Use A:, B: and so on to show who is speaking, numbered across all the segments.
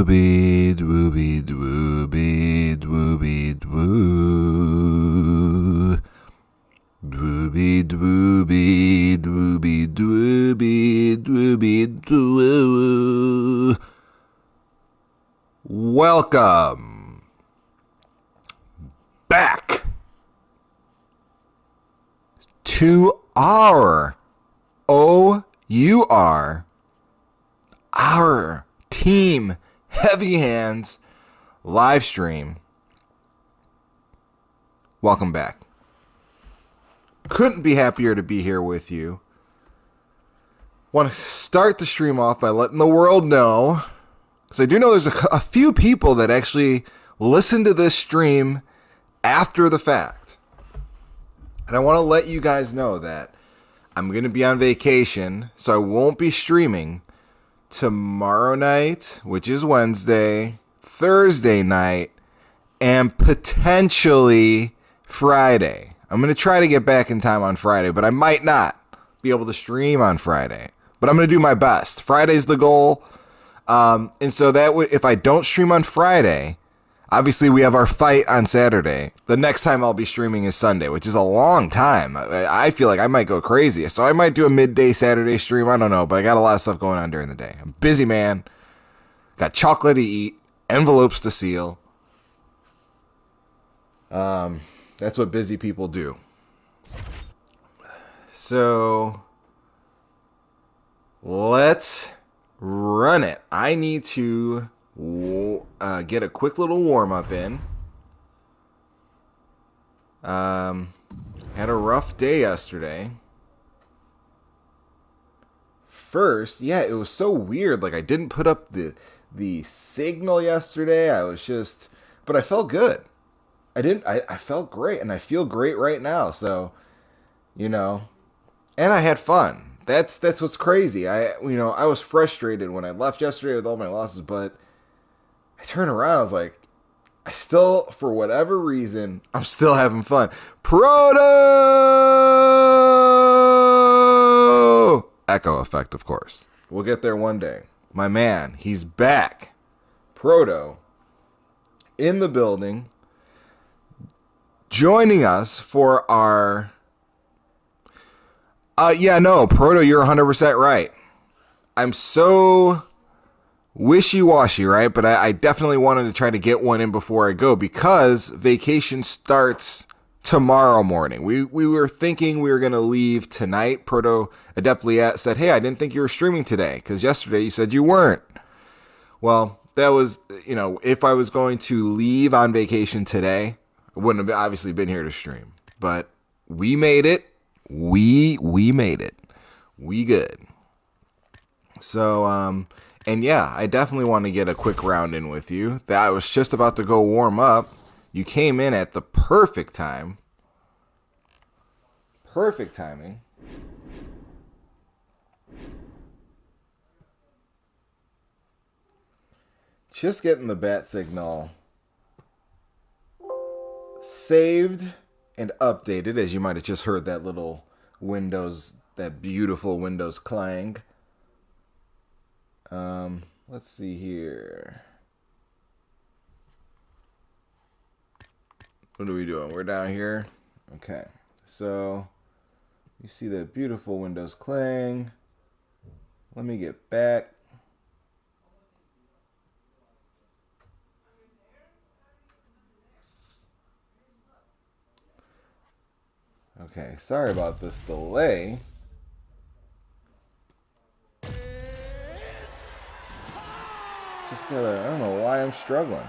A: Dwooby, dwooby, dwooby, dwooby, dwoo. Dwooby, dwooby, dwooby, dwooby, dwooby, dwoo. Welcome back to our Team Heavy Hands live stream. Welcome back. Couldn't be happier to be here with you. Want to start the stream off by letting the world know, because I do know there's a few people that actually listen to this stream after the fact. And I want to let you guys know that I'm going to be on vacation, so I won't be streaming tomorrow night, which is Wednesday, Thursday night, and potentially Friday. I'm going to try to get back in time on Friday, but I might not be able to stream on Friday. But I'm going to do my best. Friday's the goal. And so that if I don't stream on Friday, obviously we have our fight on Saturday. The next time I'll be streaming is Sunday, which is a long time. I feel like I might go crazy. So I might do a midday Saturday stream. I don't know, but I got a lot of stuff going on during the day. I'm a busy man. Got chocolate to eat, envelopes to seal. That's what busy people do. So let's run it. I need to get a quick little warm-up in. Had a rough day yesterday. First, yeah, it was so weird. Like, I didn't put up the signal yesterday. But I felt good. I felt great, and I feel great right now. So, and I had fun. That's what's crazy. I was frustrated when I left yesterday with all my losses, but I turned around, I was like, for whatever reason, I'm still having fun. Proto! Echo effect, of course. We'll get there one day. My man, he's back. Proto, in the building, joining us for our... Proto, you're 100% right. I'm so wishy-washy, right? But I definitely wanted to try to get one in before I go because vacation starts tomorrow morning. We were thinking we were going to leave tonight. Proto adeptly said, hey, I didn't think you were streaming today because yesterday you said you weren't. Well, that was, if I was going to leave on vacation today, I wouldn't have obviously been here to stream. But we made it. We made it. We good. So, and yeah, I definitely want to get a quick round in with you. That I was just about to go warm up. You came in at the perfect time. Perfect timing. Just getting the bat signal saved and updated, as you might have just heard that little that beautiful Windows clang. Let's see here. What are we doing? We're down here. Okay. So you see that beautiful Windows clang. Let me get back. Okay, sorry about this delay. I don't know why I'm struggling.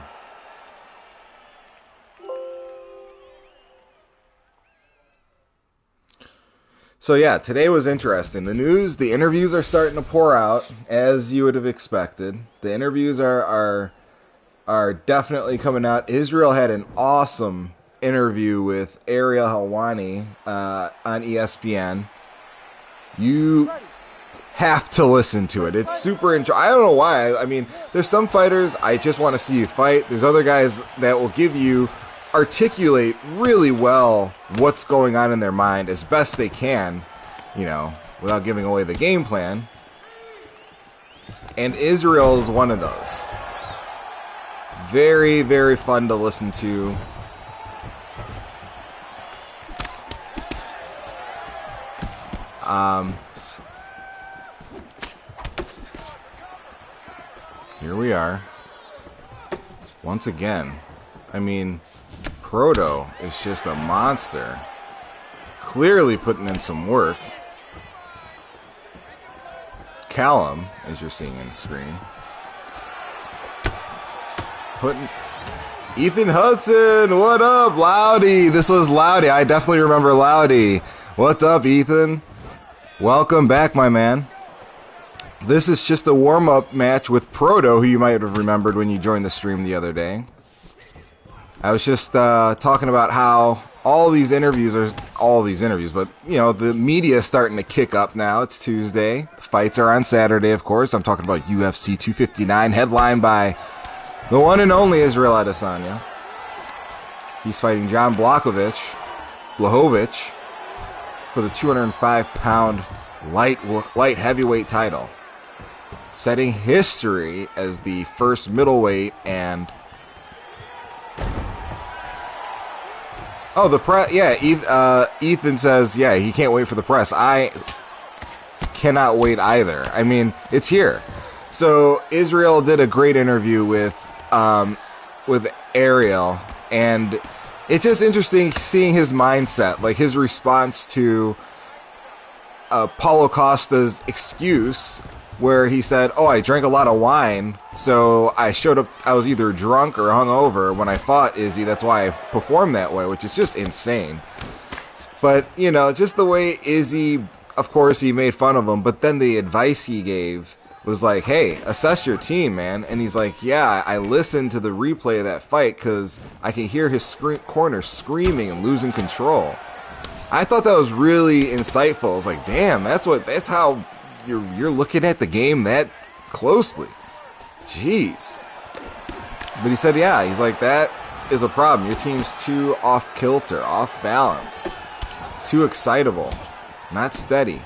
A: So yeah, today was interesting. The interviews are starting to pour out, as you would have expected. The interviews are definitely coming out. Israel had an awesome interview with Ariel Helwani on ESPN. You have to listen to it. It's super I don't know why. I mean, there's some fighters I just want to see you fight. There's other guys that will articulate really well what's going on in their mind as best they can, without giving away the game plan. And Israel is one of those. very, very fun to listen to. Here we are. Once again. I mean, Proto is just a monster. Clearly putting in some work. Callum, as you're seeing on the screen. Ethan Hudson, what up, Loudy? This was Loudy. I definitely remember Loudy. What's up, Ethan? Welcome back, my man. This is just a warm-up match with Proto, who you might have remembered when you joined the stream the other day. I was just talking about how all these interviews, but, you know, the media is starting to kick up now. It's Tuesday. The fights are on Saturday, of course. I'm talking about UFC 259, headlined by the one and only Israel Adesanya. He's fighting John Blachowicz for the 205-pound light heavyweight title, setting history as the first middleweight and the press. Yeah, Ethan says, yeah, he can't wait for the press. I cannot wait either. I mean, it's here. So Israel did a great interview with Ariel, and it's just interesting seeing his mindset, like his response to Paulo Costa's excuse, where he said, "Oh, I drank a lot of wine, so I showed up. I was either drunk or hungover when I fought Izzy. That's why I performed that way," which is just insane. But you know, just the way Izzy, of course, he made fun of him, but then the advice he gave was like, "Hey, assess your team, man." And he's like, "Yeah, I listened to the replay of that fight because I can hear his corner screaming and losing control." I thought that was really insightful. I was like, "Damn, that's how you're looking at the game that closely." Jeez. But he said, "Yeah, he's like, that is a problem. Your team's too off kilter, off balance, too excitable, not steady."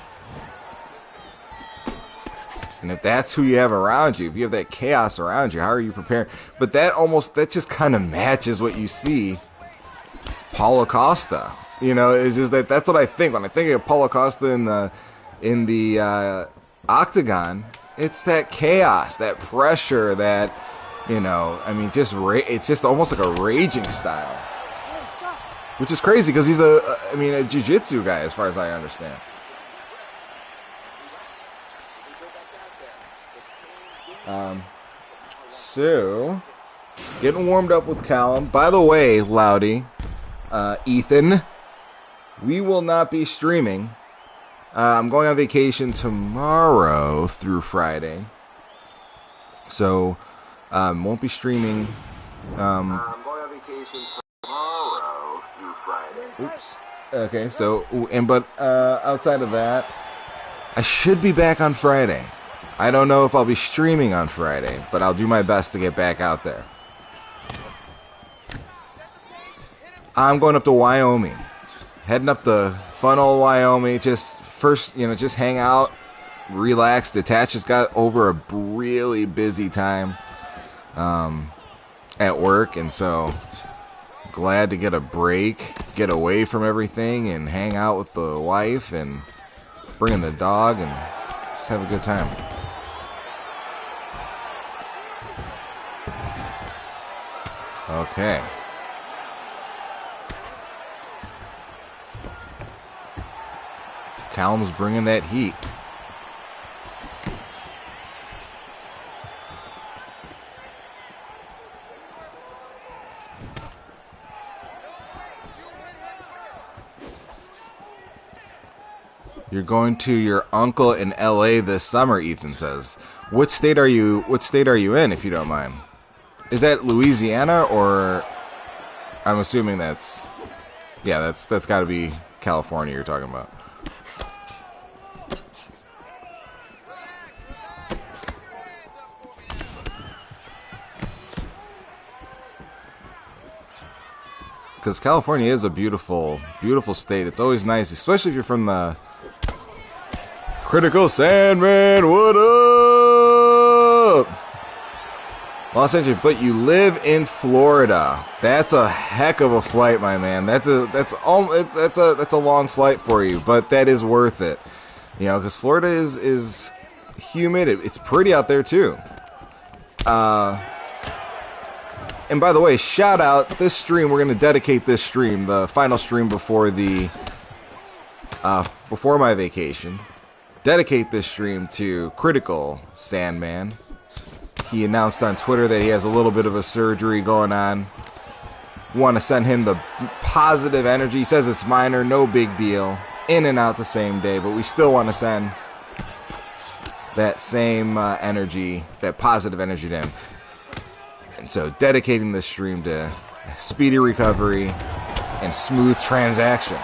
A: And if that's who you have around you, if you have that chaos around you, how are you preparing? But that just kind of matches what you see Paulo Costa. You know, it's just that's what I think. When I think of Paulo Costa in the octagon, it's that chaos, that pressure, that, you know, I mean, it's just almost like a raging style. Which is crazy because he's a jiu-jitsu guy as far as I understand. So, getting warmed up with Callum. By the way, Loudy, Ethan, we will not be streaming. I'm going on vacation tomorrow through Friday. So, won't be streaming. I'm going on vacation tomorrow through Friday. Oops. Okay, so, but outside of that, I should be back on Friday. I don't know if I'll be streaming on Friday, but I'll do my best to get back out there. I'm going up to Wyoming. Heading up to fun old Wyoming. Just hang out, relax, detach. Just got over a really busy time at work, and so glad to get a break, get away from everything, and hang out with the wife, and bring in the dog, and just have a good time. Okay. Callum's bringing that heat. You're going to your uncle in LA this summer, Ethan says. What state are you in, if you don't mind? Is that Louisiana, or I'm assuming that's got to be California you're talking about. Because California is a beautiful, beautiful state. It's always nice, especially if you're from the Critical Sandman. What up? Los Angeles, but you live in Florida. That's a heck of a flight, my man. That's a long flight for you, but that is worth it. You know, because Florida is humid. It's pretty out there too. And by the way, shout out this stream. We're going to dedicate this stream, the final stream before my vacation. Dedicate this stream to Critical Sandman. He announced on Twitter that he has a little bit of a surgery going on. Want to send him the positive energy. He says it's minor, no big deal. In and out the same day, but we still want to send that same energy, that positive energy to him. And so dedicating this stream to speedy recovery and smooth transaction.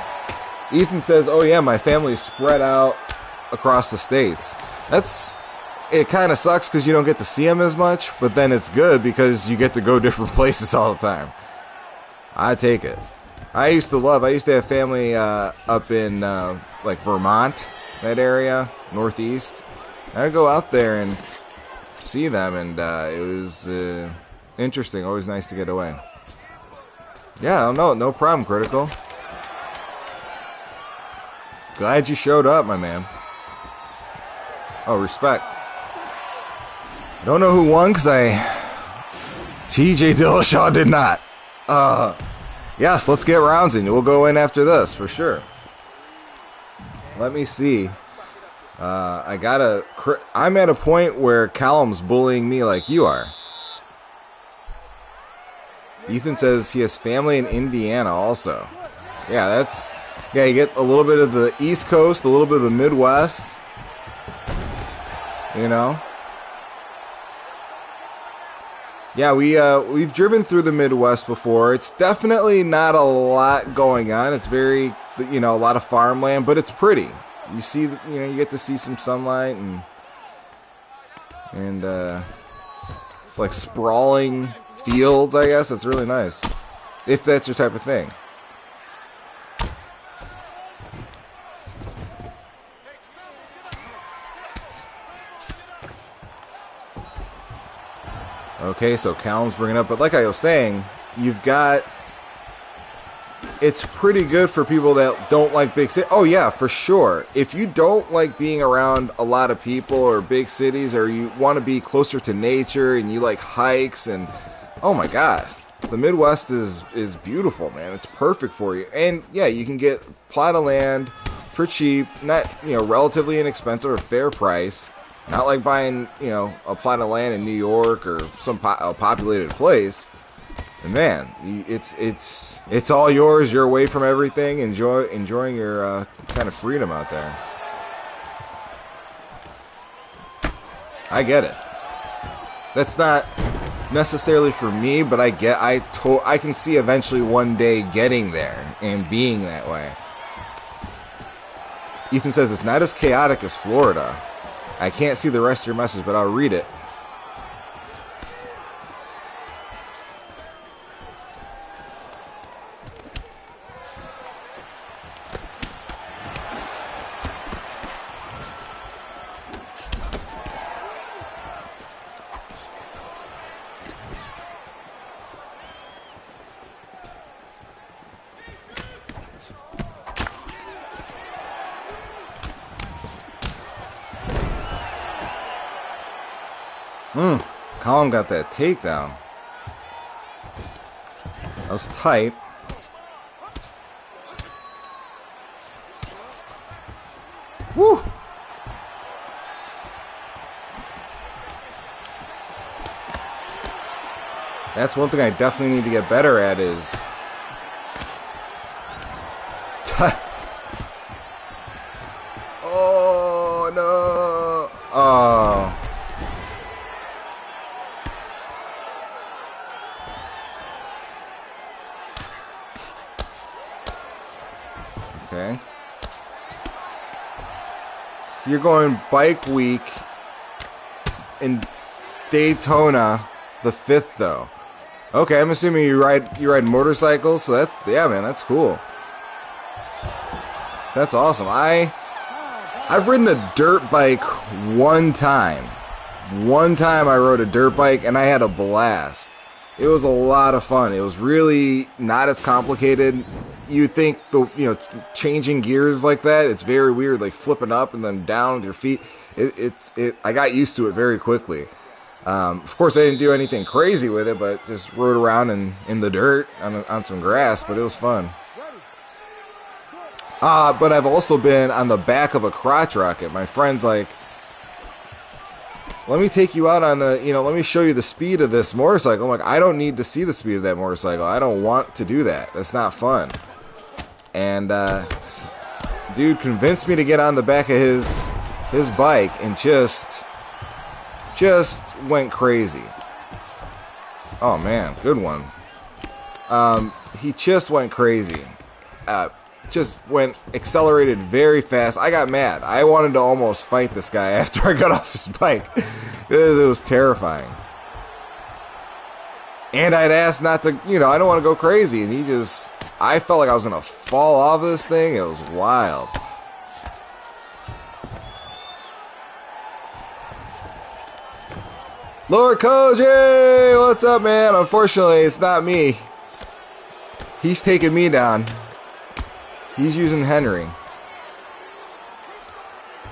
A: Ethan says, oh yeah, my family's spread out across the states. It kind of sucks because you don't get to see them as much, but then it's good because you get to go different places all the time. I take it. I used to have family up in like Vermont, that area, Northeast. I'd go out there and see them, and it was interesting. Always nice to get away. Yeah, no problem, Critical. Glad you showed up, my man. Oh, respect. Don't know who won because TJ Dillashaw did not. Yes, let's get rounds in. We'll go in after this for sure. Let me see. I'm at a point where Callum's bullying me like you are. Ethan says he has family in Indiana also. Yeah, you get a little bit of the East Coast, a little bit of the Midwest. You know? Yeah, we've driven through the Midwest before. It's definitely not a lot going on. It's very, a lot of farmland, but it's pretty. You see, you get to see some sunlight and like sprawling fields, I guess. It's really nice. If that's your type of thing. Okay, so Callum's bringing up, but like I was saying, it's pretty good for people that don't like big cities. Oh yeah, for sure. If you don't like being around a lot of people or big cities, or you want to be closer to nature and you like hikes and, oh my gosh, the Midwest is beautiful, man. It's perfect for you. And yeah, you can get a plot of land for cheap, not, relatively inexpensive or fair price. Not like buying, a plot of land in New York or some a populated place. And man, it's all yours. You're away from everything. Enjoying your kind of freedom out there. I get it. That's not necessarily for me, but I can see eventually one day getting there and being that way. Ethan says it's not as chaotic as Florida. I can't see the rest of your message, but I'll read it. Colin got that takedown. That was tight. Woo! That's one thing I definitely need to get better at is oh no! Oh. Okay. You're going bike week in Daytona the 5th though. Okay, I'm assuming you ride motorcycles, so man, that's cool. That's awesome. I've ridden a dirt bike one time. one time I rode a dirt bike and I had a blast. It was a lot of fun. It was really not as complicated. You think changing gears like that, it's very weird, like flipping up and then down with your feet. I got used to it very quickly. Of course, I didn't do anything crazy with it, but just rode around in the dirt on some grass. But it was fun. But I've also been on the back of a crotch rocket. My friend's like, let me take you out on let me show you the speed of this motorcycle. I'm like, I don't need to see the speed of that motorcycle. I don't want to do that. That's not fun. And dude convinced me to get on the back of his bike and just went crazy. Oh man, good one. He just went crazy. Just went accelerated very fast. I got mad. I wanted to almost fight this guy after I got off his bike. It was terrifying. And I'd asked not to, I don't want to go crazy. And I felt like I was going to fall off this thing. It was wild. Lord Koji, what's up, man? Unfortunately, it's not me. He's taking me down. He's using Henry.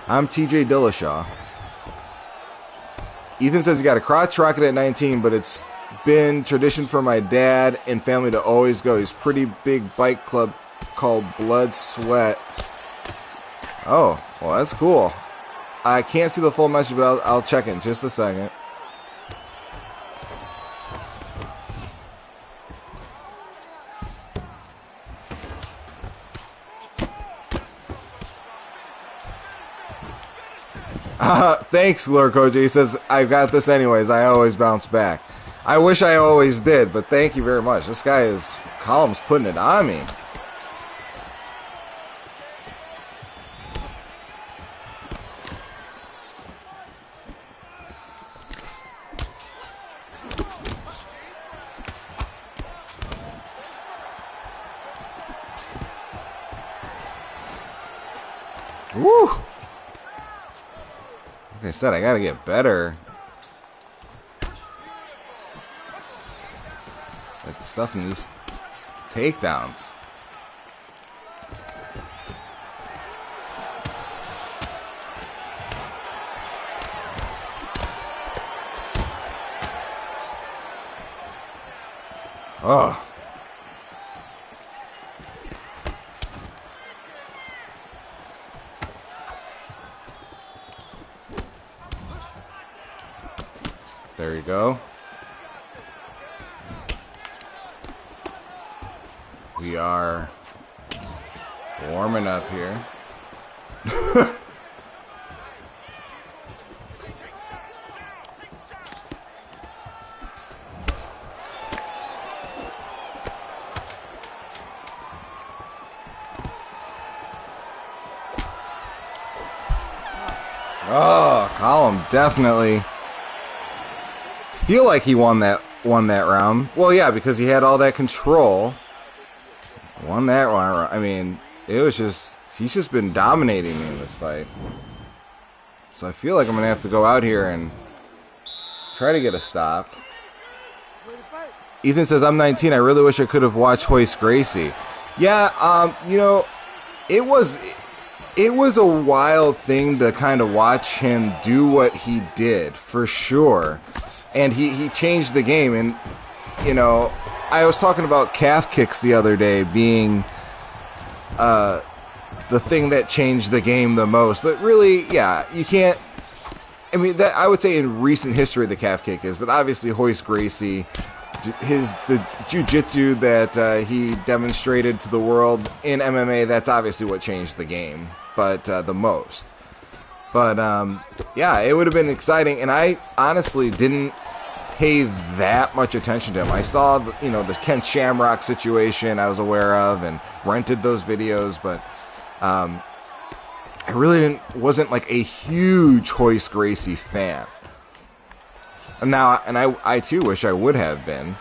A: I'm TJ Dillashaw. Ethan says he got a crotch rocket at 19, but it's been tradition for my dad and family to always go. He's pretty big bike club called Blood Sweat. Oh, well, that's cool. I can't see the full message, but I'll check it in just a second. Thanks, Lord Koji. He says, I've got this anyways. I always bounce back. I wish I always did, but thank you very much. This guy Column's putting it on me. Woo! Like I said, I gotta get better at stuff in these takedowns. Oh. There you go. We are warming up here. Oh, Column definitely feel like he won that round. Well, yeah, because he had all that control. Won that round. I mean, he's just been dominating me in this fight. So I feel like I'm gonna have to go out here and try to get a stop. Ethan says, I'm 19. I really wish I could have watched Hoist Gracie. Yeah, it was a wild thing to kind of watch him do what he did, for sure. And he changed the game. And, I was talking about calf kicks the other day being the thing that changed the game the most. But really, yeah, you can't... I mean, that I would say in recent history the calf kick is, but obviously Hoist Gracie, the jiu-jitsu that he demonstrated to the world in MMA, that's obviously what changed the game, but the most. But yeah, it would have been exciting, and I honestly didn't pay that much attention to him. I saw the Ken Shamrock situation I was aware of and rented those videos, but I really wasn't like a huge Hoist Gracie fan. And now, and I too wish I would have been.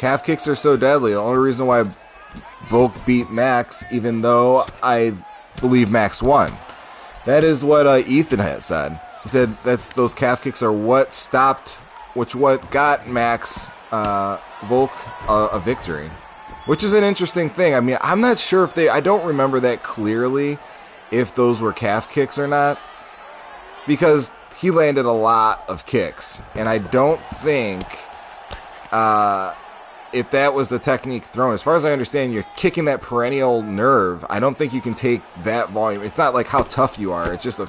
A: calf kicks are so deadly. The only reason why Volk beat Max, even though I believe Max won. That is what Ethan had said. He said those calf kicks are what got Max Volk a victory, which is an interesting thing. I mean, I'm not sure if I don't remember that clearly, if those were calf kicks or not, because he landed a lot of kicks, and I don't think if that was the technique thrown. As far as I understand, you're kicking that perennial nerve. I don't think you can take that volume. It's not like how tough you are. It's just a,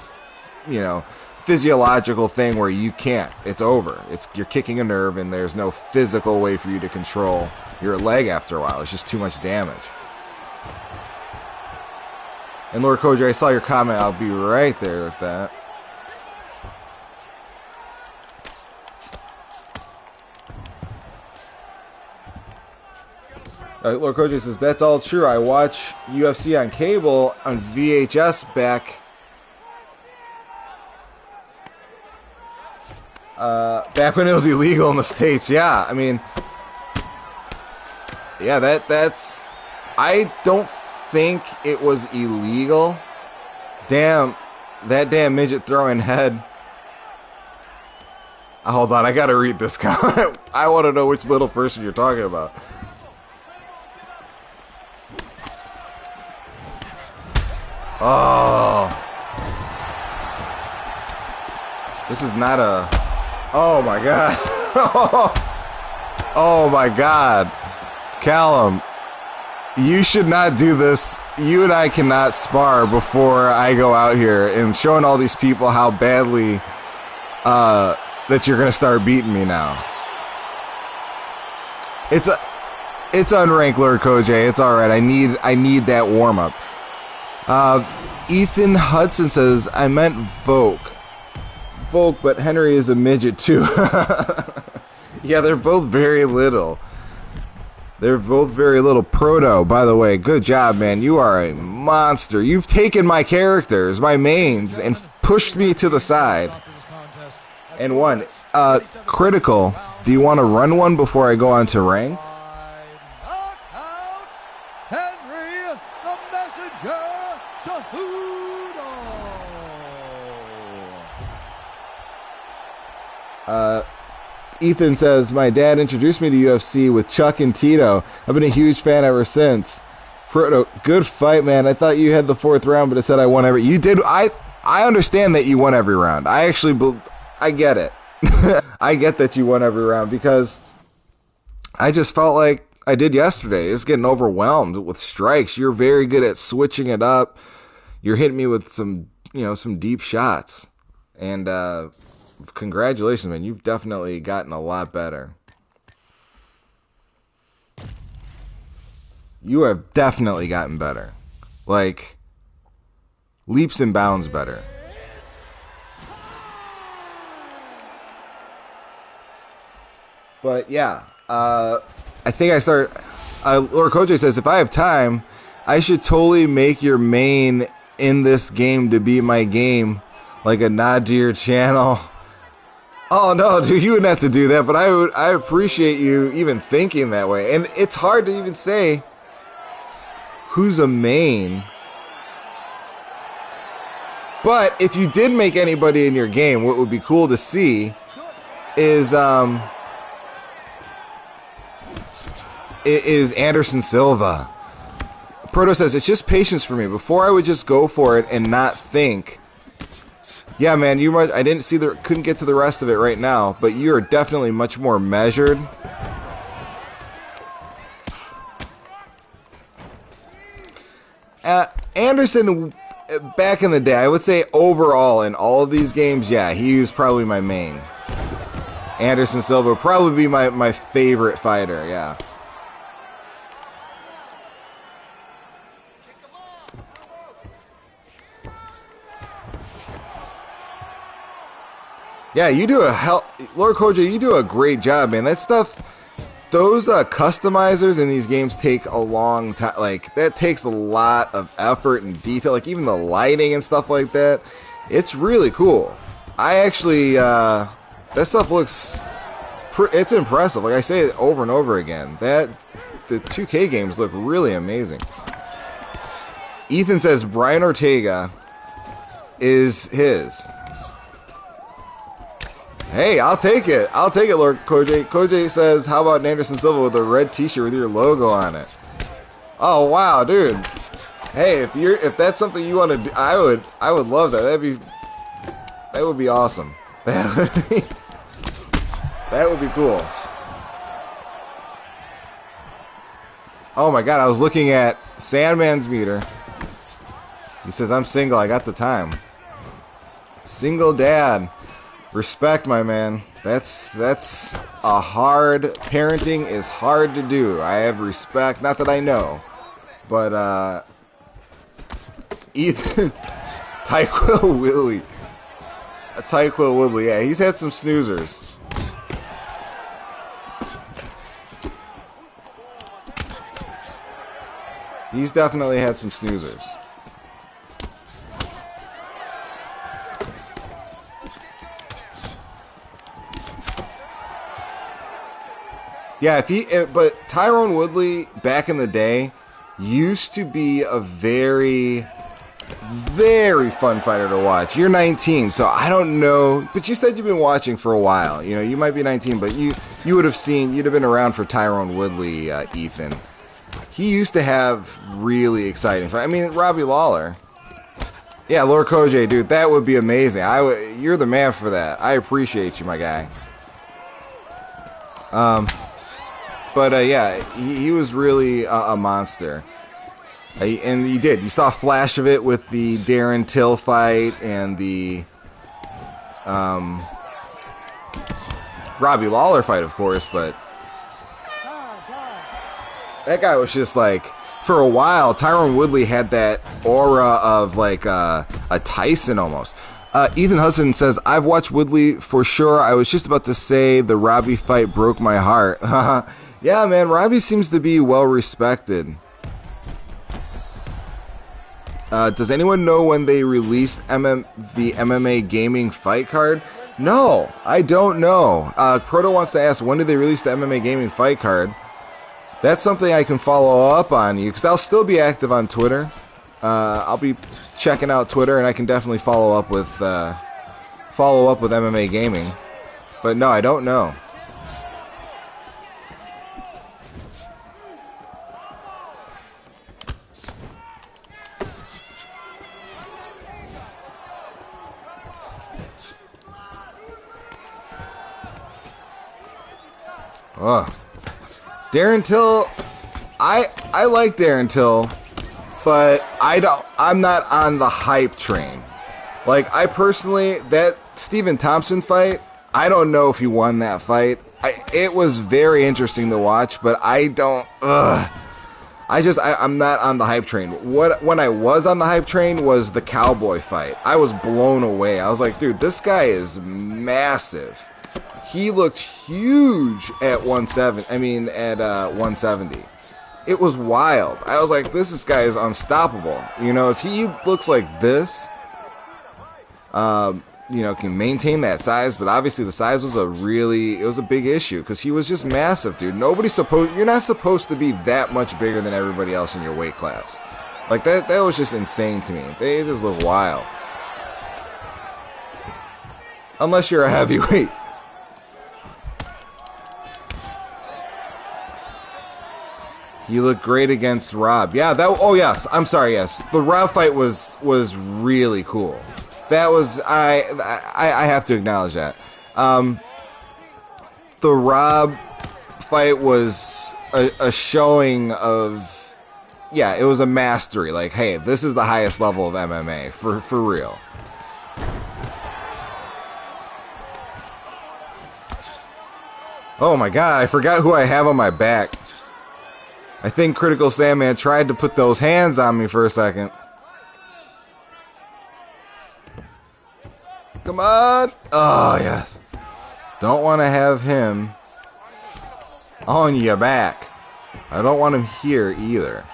A: physiological thing where you can't. It's over. You're kicking a nerve, and there's no physical way for you to control your leg after a while. It's just too much damage. And Lord Koji, I saw your comment. I'll be right there with that. Lord Koji says, that's all true. I watch UFC on cable on VHS back when it was illegal in the States. Yeah, I mean, yeah, that's, I don't think it was illegal. Damn, that damn midget throwing head. Hold on, I gotta read this comment. I want to know which little person you're talking about. Oh. This is not a... Oh my god. Oh my god. Callum, you should not do this. You and I cannot spar before I go out here and showing all these people how badly that you're going to start beating me now. It's unranked, Lord Koj. It's alright. I need that warm-up. Ethan Hudson says, I meant Volk, but Henry is a midget too. Yeah, they're both very little. They're both very little. Proto, by the way, good job, man. You are a monster. You've taken my characters, my mains, and pushed me to the side. And won. Critical, do you want to run one before I go on to ranked? Ethan says, my dad introduced me to UFC with Chuck and Tito. I've been a huge fan ever since. Frodo, good fight, man. I thought you had the fourth round, but it said I won every... You did. I understand that you won every round. I get it. I get that you won every round, because I just felt like I did yesterday. It's getting overwhelmed with strikes. You're very good at switching it up. You're hitting me with some deep shots. And, congratulations, man. You've definitely gotten a lot better. You have definitely gotten better. Like, leaps and bounds better. But, yeah. I think I start... Lord Koji says, if I have time, I should totally make your main in this game to be my game. Like a nod to your channel. Oh no, dude, you wouldn't have to do that, but I appreciate you even thinking that way. And it's hard to even say who's a main. But if you did make anybody in your game, what would be cool to see is Anderson Silva. Proto says, it's just patience for me. Before I would just go for it and not think. Yeah, man, I couldn't get to the rest of it right now, but you're definitely much more measured. Anderson, back in the day, I would say overall in all of these games, yeah, he was probably my main. Anderson Silva would probably be my favorite fighter, yeah. Yeah, you do Lord Koja, you do a great job, man. That stuff, those customizers in these games take a long time. Like, that takes a lot of effort and detail. Like, even the lighting and stuff like that. It's really cool. I actually, that stuff looks it's impressive. Like I say it over and over again. The 2K games look really amazing. Ethan says Brian Ortega is his. Hey, I'll take it. I'll take it, Lord Koj. Koj says, how about Anderson Silva with a red t-shirt with your logo on it? Oh wow, dude. Hey, if that's something you want to do, I would love that. That would be awesome. That would be cool. Oh my god, I was looking at Sandman's meter. He says, I'm single, I got the time. Single dad. Respect, my man. That's a hard, parenting is hard to do. I have respect, not that I know. But, Ethan, Tyquil Willie. Tyquil Woodley, yeah, he's had some snoozers. He's definitely had some snoozers. Yeah, but Tyrone Woodley back in the day used to be a very, very fun fighter to watch. You're 19, so I don't know, but you said you've been watching for a while. You know, you might be 19, but you would have seen, you'd have been around for Tyrone Woodley, Ethan. He used to have really exciting fights. I mean, Robbie Lawler. Yeah, Lord Koj, dude, that would be amazing. You're the man for that. I appreciate you, my guy. But yeah, he was really a monster. And you did. You saw a flash of it with the Darren Till fight and the Robbie Lawler fight, of course. But that guy was just like, for a while, Tyron Woodley had that aura of like a Tyson almost. Ethan Hudson says, I've watched Woodley for sure. I was just about to say the Robbie fight broke my heart. Yeah, man, Robbie seems to be well respected. Does anyone know when they released the MMA gaming fight card? No, I don't know. Proto wants to ask, when did they release the MMA gaming fight card? That's something I can follow up on you, because I'll still be active on Twitter. I'll be checking out Twitter, and I can definitely follow up with MMA gaming. But no, I don't know. Ugh. Darren Till, I like Darren Till, but I'm not on the hype train. Like, I personally, that Stephen Thompson fight, I don't know if he won that fight. It was very interesting to watch, but I'm not on the hype train. When I was on the hype train was the Cowboy fight. I was blown away. I was like, dude, this guy is massive. He looked huge at 170. It was wild. I was like, this guy is unstoppable. You know, if he looks like this, can maintain that size, but obviously the size was a big issue because he was just massive, dude. You're not supposed to be that much bigger than everybody else in your weight class. Like that was just insane to me. They just look wild. Unless you're a heavyweight. He looked great against Rob. Yeah, yes. I'm sorry, yes. The Rob fight was really cool. That was I have to acknowledge that. The Rob fight was a showing of, yeah, it was a mastery. Like, hey, this is the highest level of MMA for real. Oh my god, I forgot who I have on my back. I think Critical Sandman tried to put those hands on me for a second. Come on! Oh, yes. Don't want to have him on your back. I don't want him here either.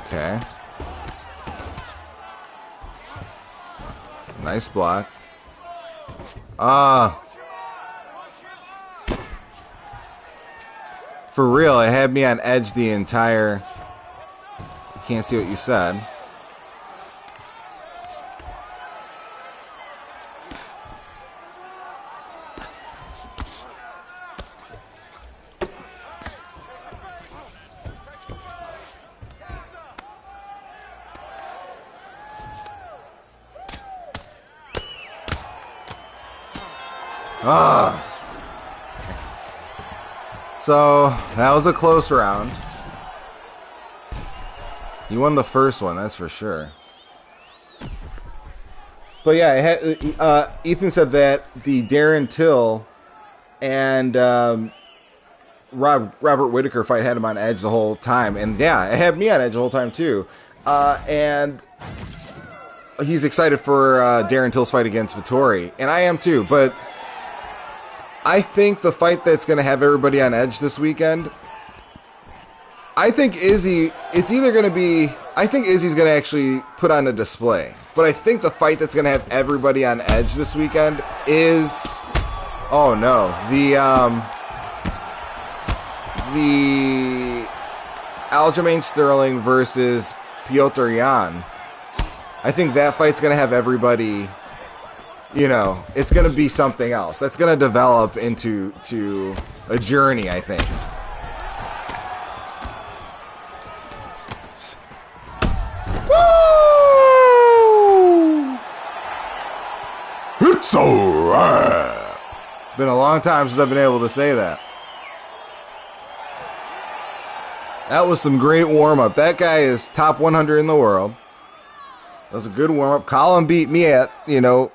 A: Okay. Nice block. Ah. For real, it had me on edge the entire... Can't see what you said. Ah. So, that was a close round. You won the first one, that's for sure. But yeah, Ethan said that the Darren Till and Robert Whitaker fight had him on edge the whole time. And yeah, it had me on edge the whole time too. And he's excited for Darren Till's fight against Vettori. And I am too, but I think the fight that's going to have everybody on edge this weekend, I think Izzy, it's either going to be, I think Izzy's going to actually put on a display. But I think the fight that's going to have everybody on edge this weekend is, oh no, the Aljamain Sterling versus Piotr Jan. I think that fight's going to have everybody, you know, it's going to be something else. That's going to develop into a journey, I think. Woo! It's alright. Been a long time since I've been able to say that. That was some great warm-up. That guy is top 100 in the world. That was a good warm-up. Colin beat me at, you know,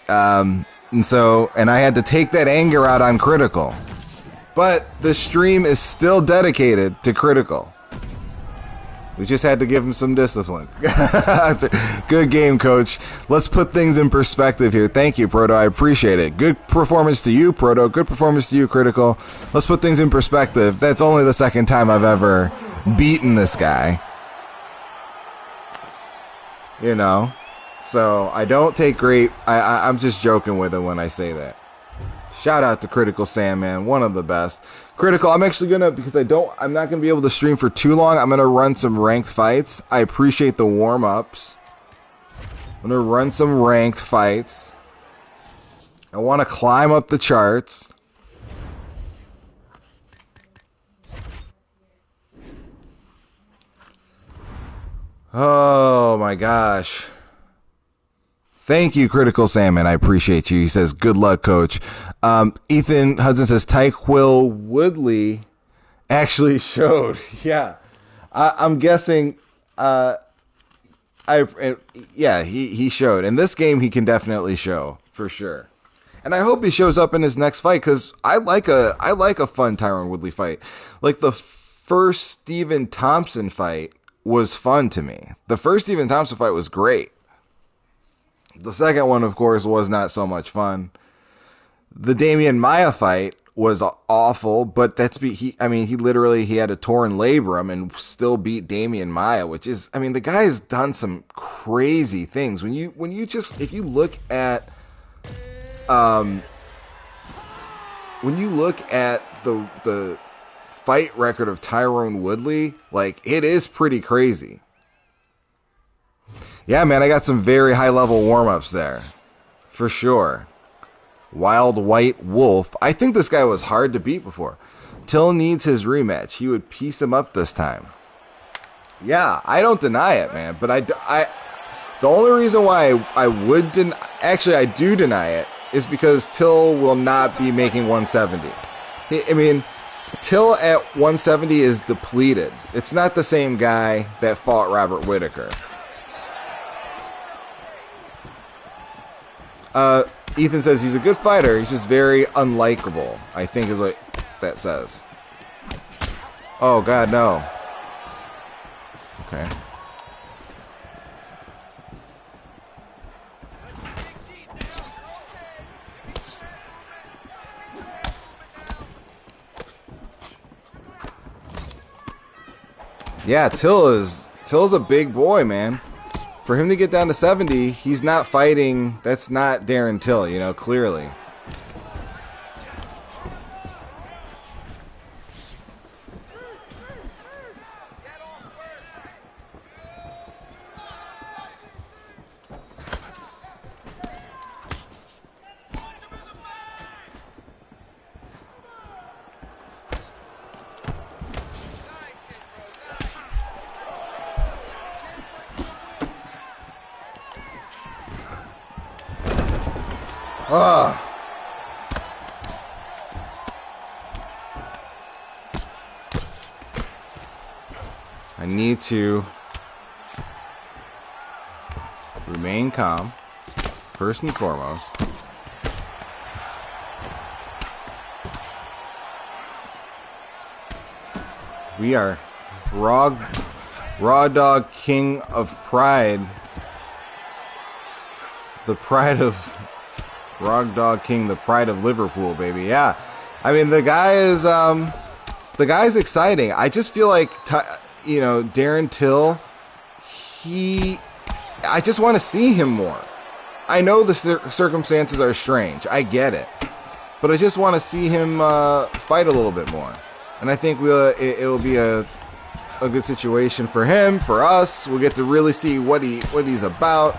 A: and I had to take that anger out on Critical. But the stream is still dedicated to Critical. We just had to give him some discipline. Good game, Coach. Let's put things in perspective here. Thank you, Proto. I appreciate it. Good performance to you, Proto. Good performance to you, Critical. Let's put things in perspective. That's only the second time I've ever beaten this guy. You know? So I don't take great... I'm just joking with him when I say that. Shout out to Critical Sandman, one of the best. Critical, I'm actually gonna, because I'm not gonna be able to stream for too long. I'm gonna run some ranked fights. I appreciate the warm-ups. I'm gonna run some ranked fights. I want to climb up the charts. Oh my gosh. Thank you, Critical Salmon. I appreciate you. He says, good luck, Coach. Ethan Hudson says, Tyquil Woodley actually showed. Yeah. I'm guessing, he showed. In this game, he can definitely show, for sure. And I hope he shows up in his next fight, because I like a fun Tyron Woodley fight. Like, the first Stephen Thompson fight was fun to me. The first Stephen Thompson fight was great. The second one, of course, was not so much fun. The Damian Maia fight was awful, but he literally had a torn labrum and still beat Damian Maia, which is, I mean, the guy has done some crazy things. If you look at the fight record of Tyrone Woodley, like, it is pretty crazy. Yeah, man, I got some very high-level warm-ups there. For sure. Wild White Wolf. I think this guy was hard to beat before. Till needs his rematch. He would piece him up this time. Yeah, I don't deny it, man. But the only reason why I would actually, I do deny it, is because Till will not be making 170. Till at 170 is depleted. It's not the same guy that fought Robert Whitaker. Ethan says he's a good fighter. He's just very unlikable, I think is what that says. Oh, God, no. Okay. Yeah, Till's a big boy, man. For him to get down to 70, he's not fighting. That's not Darren Till, you know, clearly. I need to remain calm, first and foremost. We are Raw Dog King of Pride. The pride of Raw Dog King, the pride of Liverpool, baby. Yeah. I mean, the guy's exciting. I just feel like, you know, Darren Till, I just want to see him more. I know the circumstances are strange. I get it. But I just want to see him fight a little bit more. And I think it will be a good situation for him, for us. We'll get to really see what he's about.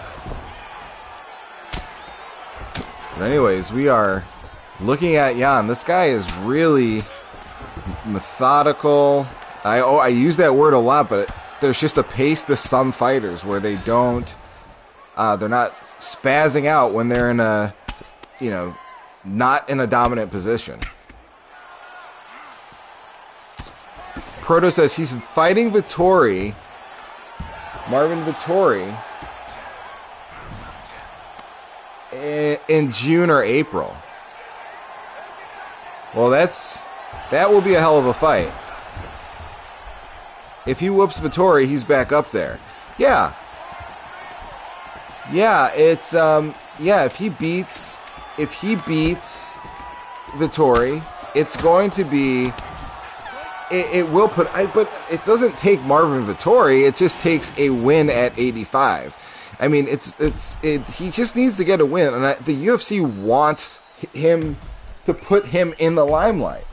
A: But anyways, we are looking at Jan. This guy is really methodical. I use that word a lot, but there's just a pace to some fighters where they don't, they're not spazzing out when they're in a, you know, not in a dominant position. Proto says he's fighting Vettori, Marvin Vettori, in June or April. Well, that will be a hell of a fight. If he whoops Vettori, he's back up there. Yeah. Yeah, it's yeah, if he beats Vettori, it's going to be it will put but it doesn't take Marvin Vettori, it just takes a win at 85. I mean, he just needs to get a win, and the UFC wants him to put him in the limelight.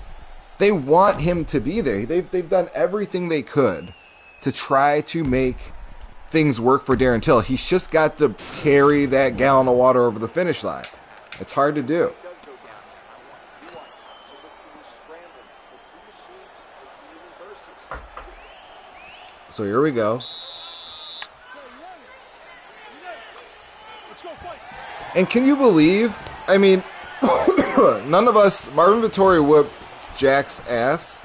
A: They want him to be there. They've done everything they could to try to make things work for Darren Till. He's just got to carry that gallon of water over the finish line. It's hard to do. So here we go. And can you believe, I mean, none of us, Marvin Vettori whipped Jack's ass.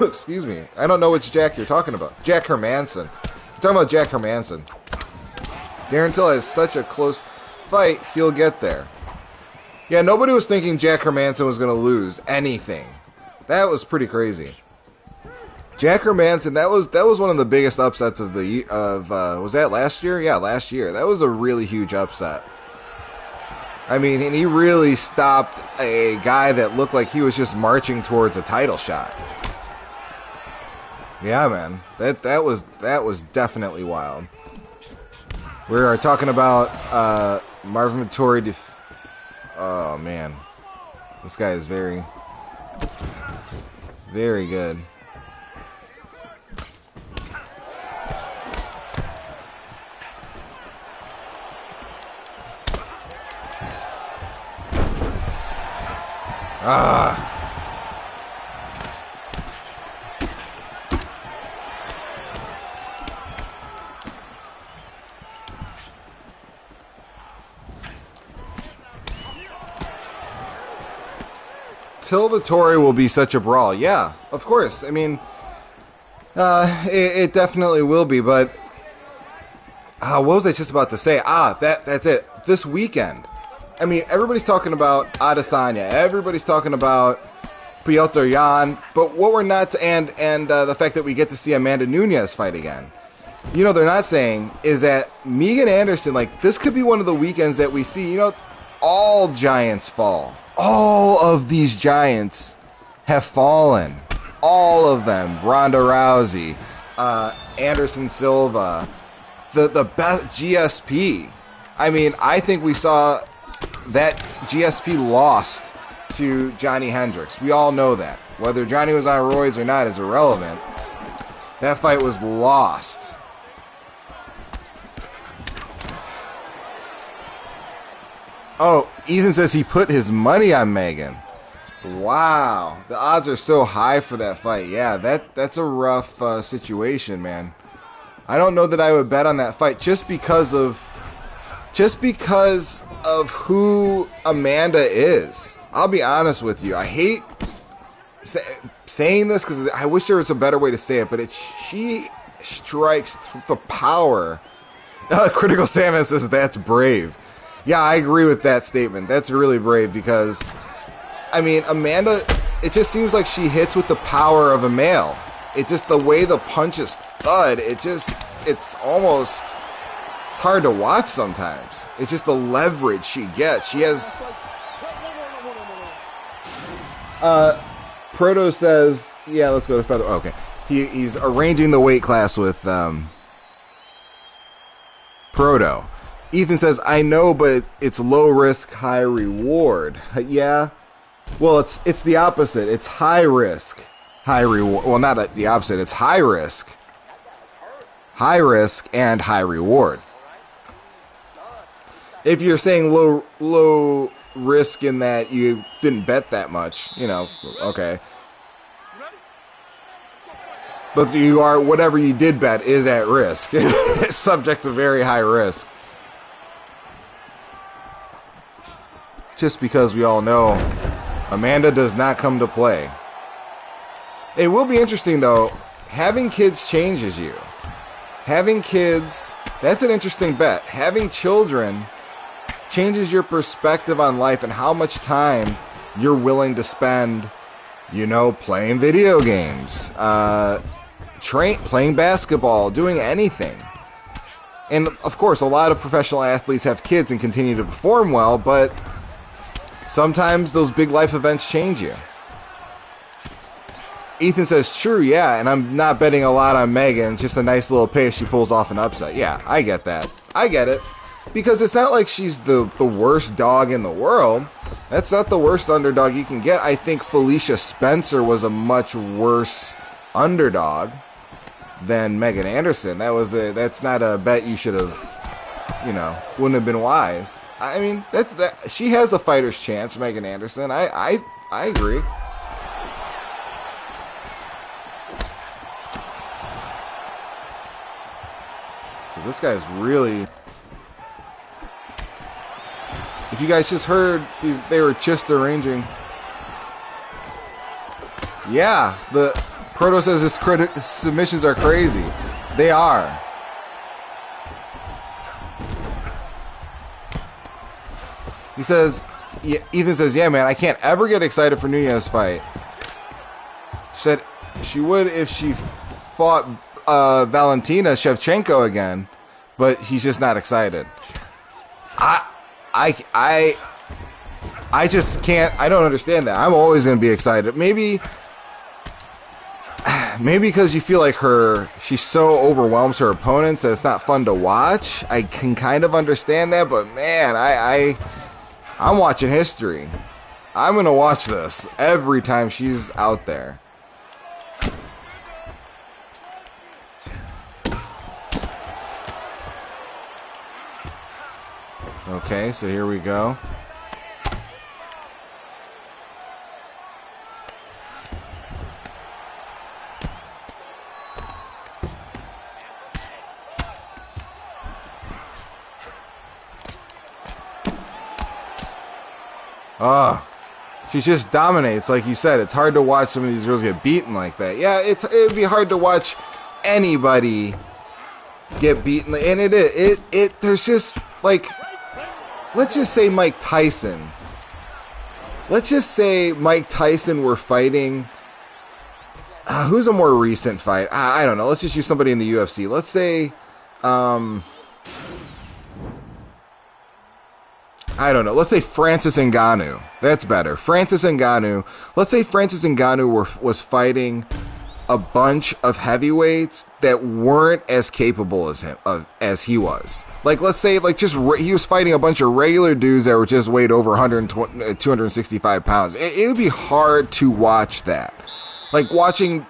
A: Excuse me. I don't know which Jack you're talking about. Jack Hermanson. You're talking about Jack Hermanson. Darren Till has such a close fight, he'll get there. Yeah, nobody was thinking Jack Hermanson was going to lose anything. That was pretty crazy. Jack Hermanson, that was one of the biggest upsets of was that last year? Yeah, last year. That was a really huge upset. I mean, and he really stopped a guy that looked like he was just marching towards a title shot. Yeah, man. That was definitely wild. We are talking about Marvin Vettori. Oh man, this guy is very, very good. Till Vettori will be such a brawl. Yeah, of course. I mean, it definitely will be, but what was I just about to say? That's it. This weekend. I mean, everybody's talking about Adesanya. Everybody's talking about Piotr Jan. But what we're not, and the fact that we get to see Amanda Nunes fight again. You know, they're not saying is that Megan Anderson, like, this could be one of the weekends that we see, you know, all giants fall. All of these giants have fallen. All of them. Ronda Rousey, Anderson Silva, the best GSP. I mean, I think we saw that GSP lost to Johnny Hendricks. We all know that. Whether Johnny was on roids or not is irrelevant. That fight was lost. Oh, Ethan says he put his money on Megan. Wow, the odds are so high for that fight. Yeah, that's a rough situation, man. I don't know that I would bet on that fight just because of who Amanda is. I'll be honest with you. I hate saying this because I wish there was a better way to say it, but she strikes the power. Critical Salmon says that's brave. Yeah, I agree with that statement. That's really brave because, I mean, Amanda, it just seems like she hits with the power of a male. It just, the way the punches thud, it's hard to watch sometimes. It's just the leverage she gets. She has... Proto says, yeah, let's go to feather. Oh, okay. He's arranging the weight class with Proto. Ethan says, I know, but it's low risk, high reward. Yeah. Well, it's the opposite. It's high risk, high reward. Well, not the opposite. It's high risk and high reward. If you're saying low risk in that you didn't bet that much, you know, okay. But you are, whatever you did bet is at risk. Subject to very high risk. Just because we all know Amanda does not come to play. It will be interesting, though. Having kids changes you. Having kids, that's an interesting bet. Having children changes your perspective on life and how much time you're willing to spend, you know, playing video games, playing basketball, doing anything. And, of course, a lot of professional athletes have kids and continue to perform well, but sometimes those big life events change you. Ethan says, true, yeah, and I'm not betting a lot on Megan. It's just a nice little pay if she pulls off an upset. Yeah, I get that. I get it. Because it's not like she's the worst dog in the world. That's not the worst underdog you can get. I think Felicia Spencer was a much worse underdog than Megan Anderson. That's not a bet you should have, you know, wouldn't have been wise. I mean, she has a fighter's chance, Megan Anderson. I agree. So this guy's really... If you guys just heard, they were just arranging. Yeah, the Proto says his submissions are crazy. They are. He says, yeah, Ethan says, yeah, man, I can't ever get excited for Nunez's fight. She said she would if she fought Valentina Shevchenko again, but he's just not excited. I just can't. I don't understand that. I'm always going to be excited. Maybe because you feel like she so overwhelms her opponents that it's not fun to watch. I can kind of understand that, but man, I'm watching history. I'm going to watch this every time she's out there. Okay, so here we go. She just dominates, like you said. It's hard to watch some of these girls get beaten like that. Yeah, it'd be hard to watch anybody get beaten, and there's just like, let's just say Mike Tyson. Let's just say Mike Tyson were fighting. Who's a more recent fight? I don't know. Let's just use somebody in the UFC. Let's say, I don't know. Let's say Francis Ngannou. That's better. Francis Ngannou. Let's say Francis Ngannou was fighting a bunch of heavyweights that weren't as capable as him, as he was. Like, let's say, like, he was fighting a bunch of regular dudes that were just weighed over 120, 265 pounds. It would be hard to watch that. Like, watching,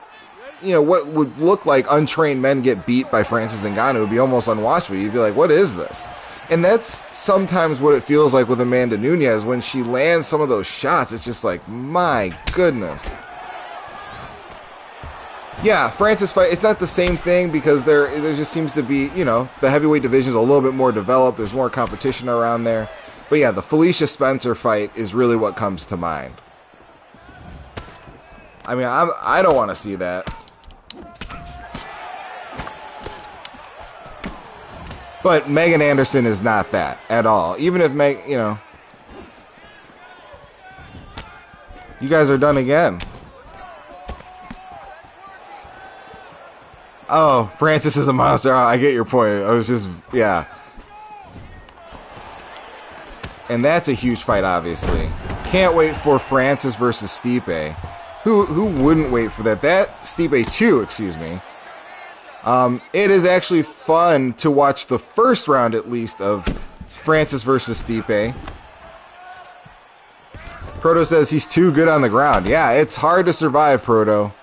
A: what would look like untrained men get beat by Francis Ngannou would be almost unwatchable. You'd be like, what is this? And that's sometimes what it feels like with Amanda Nunes. When she lands some of those shots, it's just like, my goodness. Yeah, Francis fight, it's not the same thing because there just seems to be, the heavyweight division is a little bit more developed. There's more competition around there. But yeah, the Felicia Spencer fight is really what comes to mind. I mean, I don't want to see that. But Megan Anderson is not that at all. Even if you guys are done again. Oh, Francis is a monster. Oh, I get your point. I was just, yeah. And that's a huge fight, obviously. Can't wait for Francis versus Stipe. Who wouldn't wait for that? That, Stipe 2, excuse me. It is actually fun to watch the first round, at least, of Francis versus Stipe. Proto says he's too good on the ground. Yeah, it's hard to survive, Proto.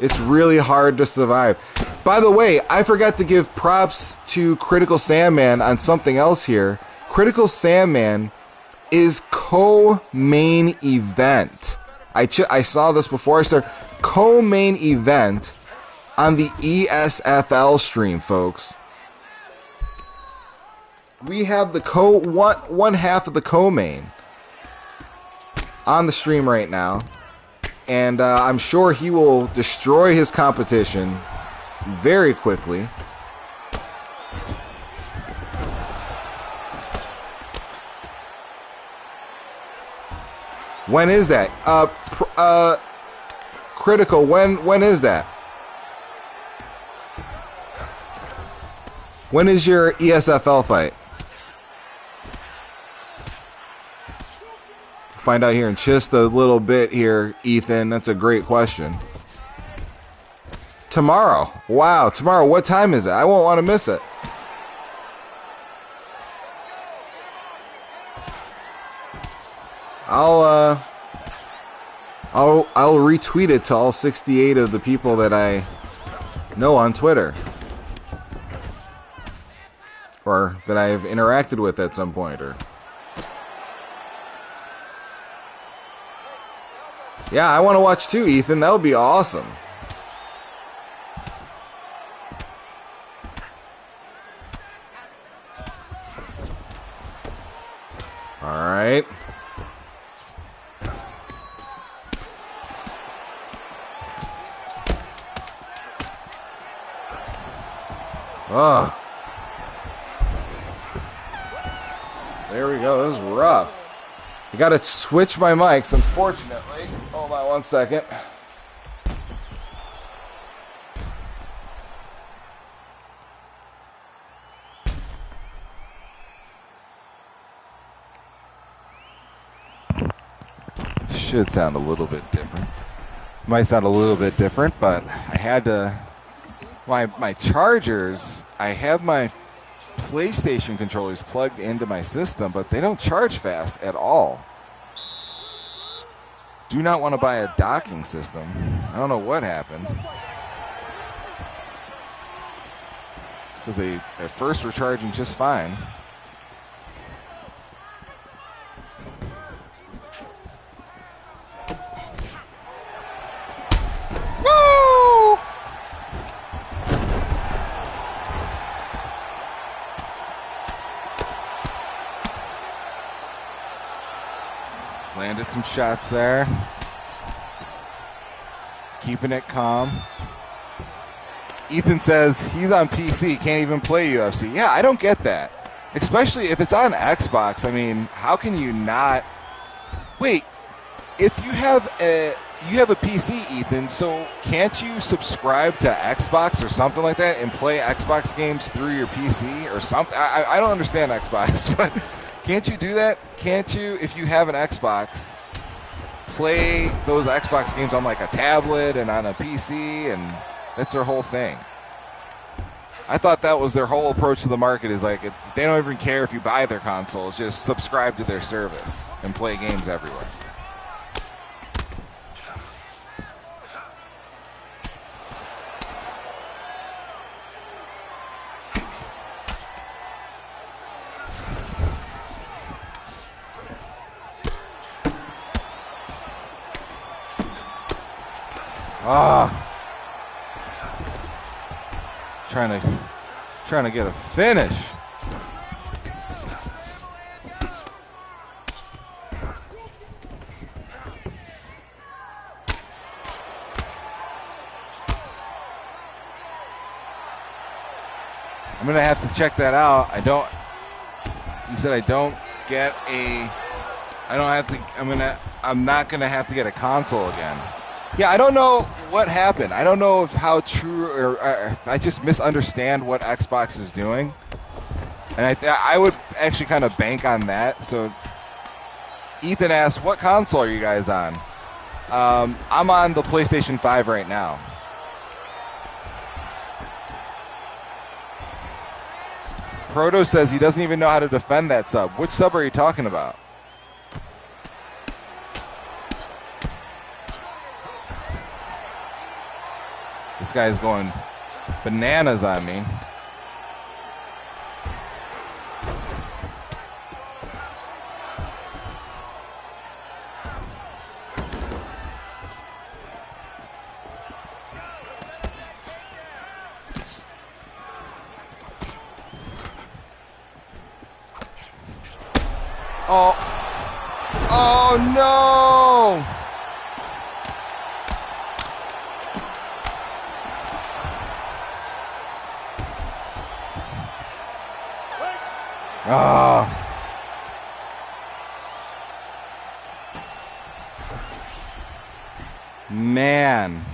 A: It's really hard to survive. By the way, I forgot to give props to Critical Sandman on something else here. Critical Sandman is co-main event. I saw this before I started. Co-main event on the ESFL stream, folks. We have the one half of the co-main on the stream right now. And I'm sure he will destroy his competition very quickly. When is that? Critical, when is that? When is your ESFL fight? Find out here in just a little bit here, Ethan. That's a great question. Tomorrow. Wow, tomorrow. What time is it? I won't want to miss it. I'll retweet it to all 68 of the people that I know on Twitter. Or that I've interacted with at some point, or yeah, I want to watch too, Ethan. That would be awesome. All right. Oh. There we go. This is rough. I gotta switch my mics, unfortunately. Hold on one second. Should sound a little bit different. Might sound a little bit different, but I had to. My chargers, I have my PlayStation controllers plugged into my system, but they don't charge fast at all. Do not want to buy a docking system. I don't know what happened. Because they at first were charging just fine. Woo! Landed some shots there. Keeping it calm. Ethan says he's on PC, can't even play UFC. Yeah, I don't get that. Especially if it's on Xbox. I mean, how can you not? Wait, if you have a PC, Ethan, so can't you subscribe to Xbox or something like that and play Xbox games through your PC or something? I don't understand Xbox, but can't you do that? Can't you, if you have an Xbox, play those Xbox games on like a tablet and on a PC, and that's their whole thing. I thought that was their whole approach to the market, is like they don't even care if you buy their consoles, just subscribe to their service and play games everywhere. Trying to get a finish. I'm gonna have to check that out. You said I don't get a. I don't have to. I'm not gonna have to get a console again. Yeah, I don't know what happened. I don't know how true, or I just misunderstand what Xbox is doing. And I would actually kind of bank on that. So Ethan asked, what console are you guys on? I'm on the PlayStation 5 right now. Proto says he doesn't even know how to defend that sub. Which sub are you talking about? This guy's going bananas on me. Oh no! Man.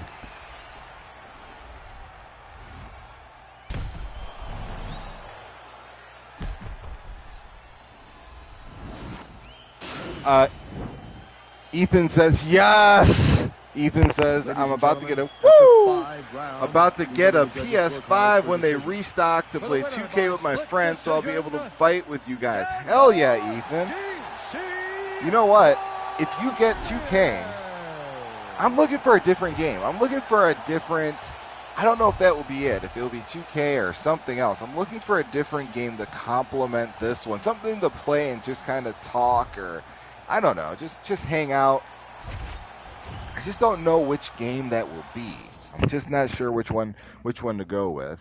A: Ethan says yes. Ethan says I'm about to get a PS5 when they restock to play 2K with my friends, so I'll be able to fight with you guys. Hell yeah, Ethan. You know what? If you get 2K, I'm looking for a different game. I'm looking for a different. I don't know if that will be it. If it will be 2K or something else. I'm looking for a different game to complement this one. Something to play and just kind of talk, or I don't know, just hang out. I just don't know which game that will be. I'm just not sure which one to go with.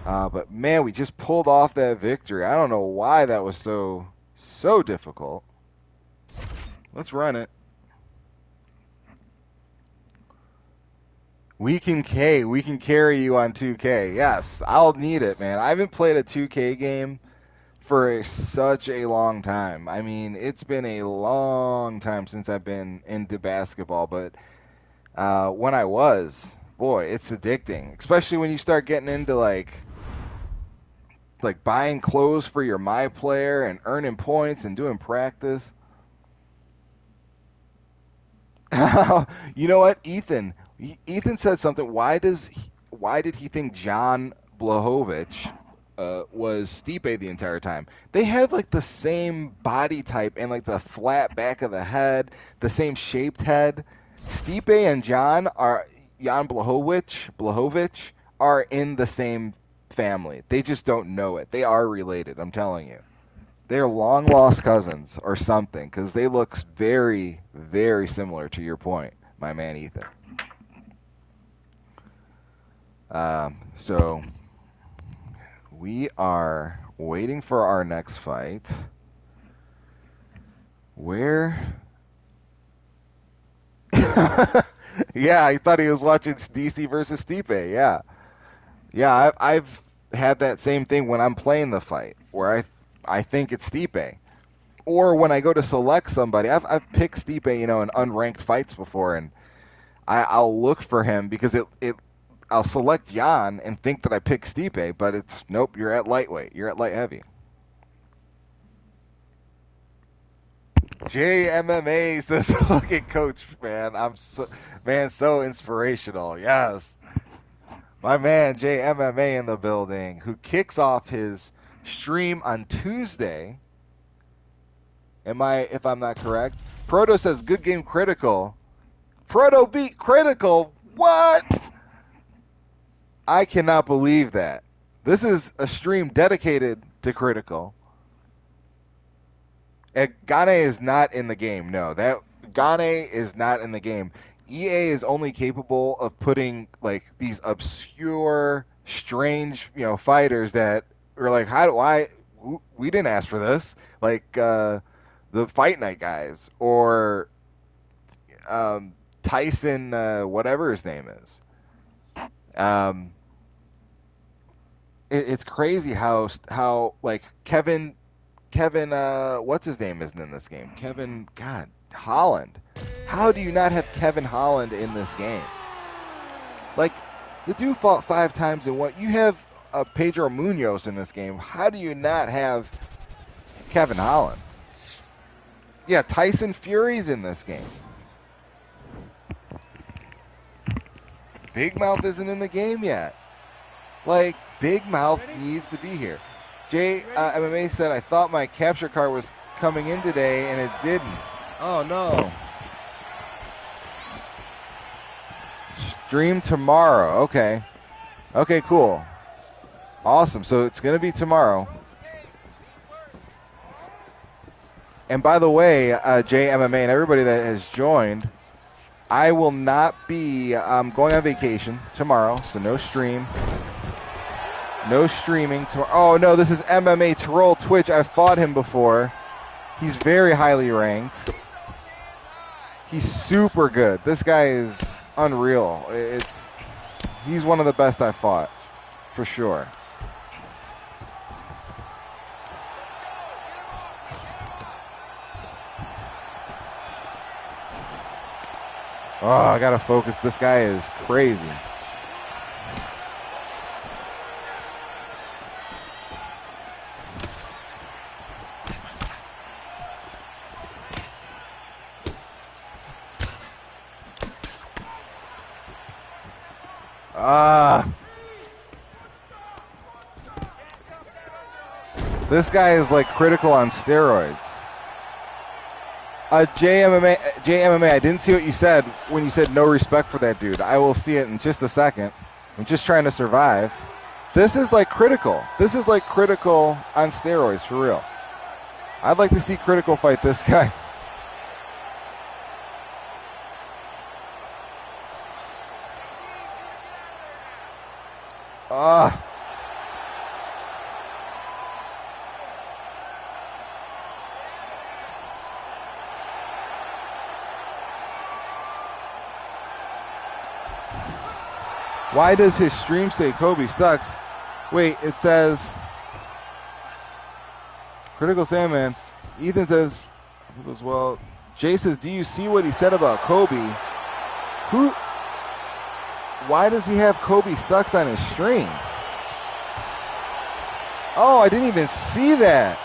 A: But man, we just pulled off that victory. I don't know why that was so difficult. Let's run it. We can carry you on 2K. Yes, I'll need it, man. I haven't played a 2K game for such a long time. I mean, it's been a long time since I've been into basketball, but when I was, boy, it's addicting. Especially when you start getting into like buying clothes for your My Player and earning points and doing practice. You know what, Ethan said something. Why did he think John Blachowicz was Stipe the entire time? They had like the same body type and like the flat back of the head, the same shaped head. Stipe and Jan Blachowicz are in the same family. They just don't know it. They are related, I'm telling you. They're long lost cousins or something, because they look very, very similar to your point, my man Ethan. So we are waiting for our next fight. Where? Yeah, I thought he was watching DC versus Stipe. Yeah. I've had that same thing when I'm playing the fight, where I think it's Stipe, or when I go to select somebody. I've picked Stipe, in unranked fights before, and I'll look for him because I'll select Jan and think that I picked Stipe, but it's nope. You're at lightweight. You're at light heavy. JMMA says, "Look at Coach, man. So inspirational." Yes, my man JMMA in the building, who kicks off his stream on Tuesday. If I'm not correct? Proto says, "Good game, Critical." Proto beat Critical. What? I cannot believe that. This is a stream dedicated to Critical. And Gane is not in the game. No, that Gane is not in the game. EA is only capable of putting like these obscure, strange, fighters that are like, how do I? We didn't ask for this. Like the Fight Night guys or Tyson, whatever his name is. Um, it's crazy how like Kevin, what's his name isn't in this game. Kevin, God, Holland. How do you not have Kevin Holland in this game? Like, the dude fought 5 times in what you have Pedro Munoz in this game. How do you not have Kevin Holland? Yeah, Tyson Fury's in this game. Big Mouth isn't in the game yet. Like, Big Mouth needs to be here. MMA said, I thought my capture card was coming in today, and it didn't. Oh, no. Stream tomorrow. Okay. Okay, cool. Awesome. So it's going to be tomorrow. And by the way, JMMA and everybody that has joined, I will not be going on vacation tomorrow, so no stream. No streaming tomorrow. Oh, no, this is MMA Troll Twitch. I've fought him before. He's very highly ranked. He's super good. This guy is unreal. He's one of the best I've fought, for sure. Oh, I gotta focus. This guy is crazy. This guy is like Critical on steroids. JMMA, I didn't see what you said when you said no respect for that dude. I will see it in just a second. I'm just trying to survive. This is like Critical. This is like Critical on steroids, for real. I'd like to see Critical fight this guy. Why does his stream say Kobe sucks? Wait, it says Critical Sandman. Ethan says, well, Jay says, do you see what he said about Kobe? Why does he have Kobe sucks on his stream? Oh, I didn't even see that.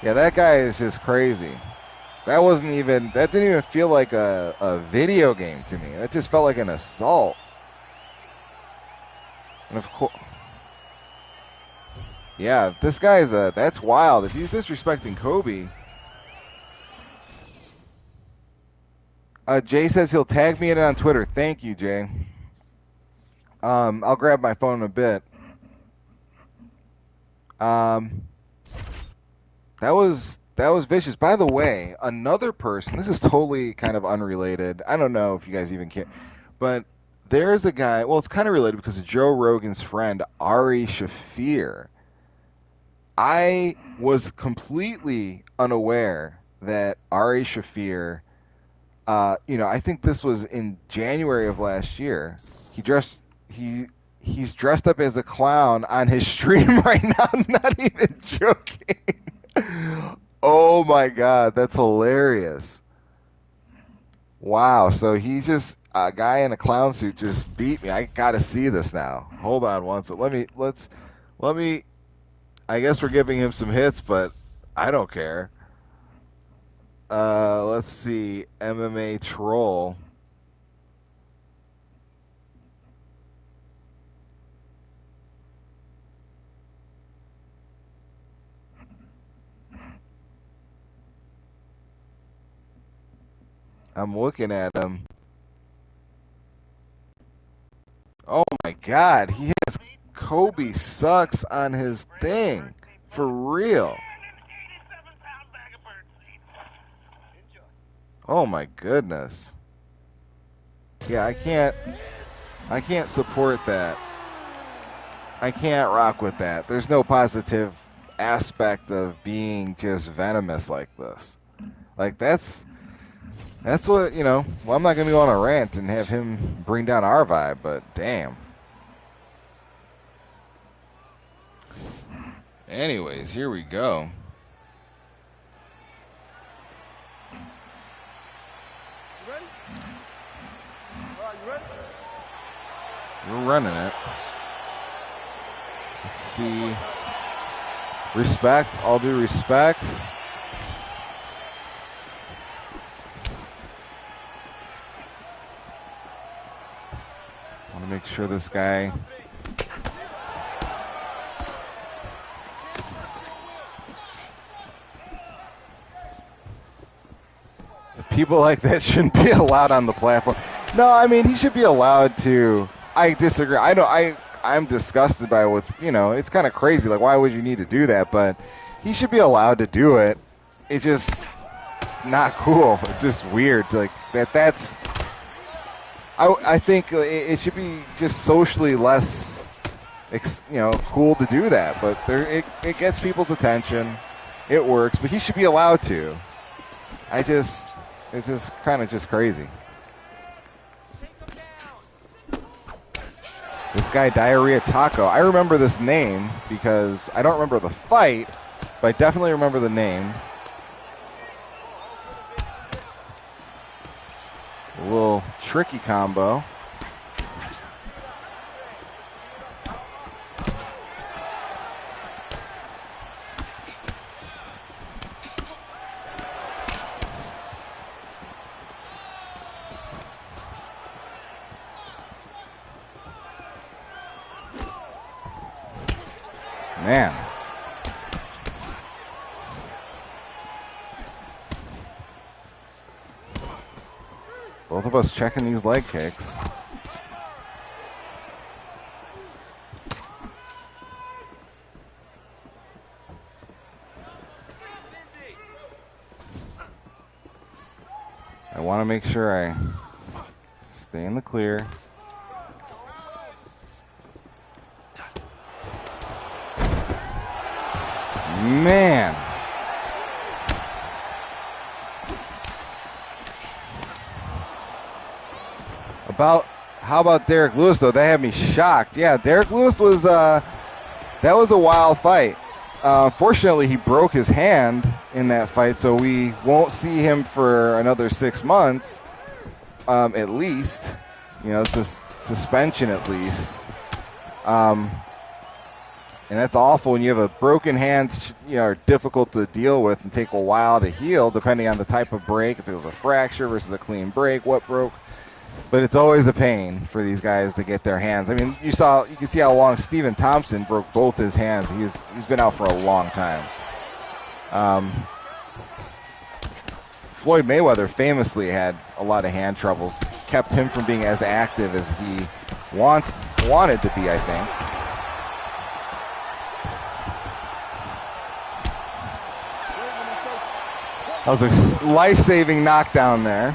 A: Yeah, that guy is just crazy. That didn't even feel like a video game to me. That just felt like an assault. And of course, yeah, this guy's that's wild. If he's disrespecting Kobe. Jay says he'll tag me in it on Twitter. Thank you, Jay. I'll grab my phone in a bit. That was vicious. By the way, another person, this is totally kind of unrelated. I don't know if you guys even care. But there's a guy, well, it's kind of related because of Joe Rogan's friend, Ari Shaffir. I was completely unaware that Ari Shaffir, I think this was in January of last year. He's dressed up as a clown on his stream right now. I'm not even joking. Oh my God, that's hilarious. Wow, so he's just a guy in a clown suit just beat me. I gotta see this now. Hold on one second. I guess we're giving him some hits, but I don't care. Let's see. MMA Troll. I'm looking at him. Oh my God, he has Kobe sucks on his thing. For real. Oh my goodness. Yeah, I can't support that. I can't rock with that. There's no positive aspect of being just venomous like this. Like that's what, well, I'm not going to go on a rant and have him bring down our vibe, but damn. Anyways, here we go.
B: You ready? All right, you ready?
A: We're running it. Let's see. Respect, all due respect. Want to make sure this guy... People like that shouldn't be allowed on the platform. No, I mean, he should be allowed to... I disagree. I'm disgusted by it with, it's kind of crazy. Like, why would you need to do that? But he should be allowed to do it. It's just not cool. It's just weird. Like, that's... I think it should be just socially less, cool to do that. But it gets people's attention. It works. But he should be allowed to. It's just kind of just crazy. This guy, Diarrhea Taco. I remember this name because I don't remember the fight, but I definitely remember the name. A little tricky combo. Man. Both of us checking these leg kicks. I want to make sure I stay in the clear. Man. How about Derek Lewis, though? That had me shocked. Yeah, Derek Lewis was that was a wild fight. Fortunately, he broke his hand in that fight, so we won't see him for another 6 months, at least. It's a suspension at least. And that's awful when you have a broken hand, are difficult to deal with and take a while to heal, depending on the type of break. If it was a fracture versus a clean break, what broke. But it's always a pain for these guys to get their hands. I mean, you can see how long Stephen Thompson broke both his hands. He's been out for a long time. Floyd Mayweather famously had a lot of hand troubles, kept him from being as active as he wanted to be, I think. That was a life-saving knockdown there.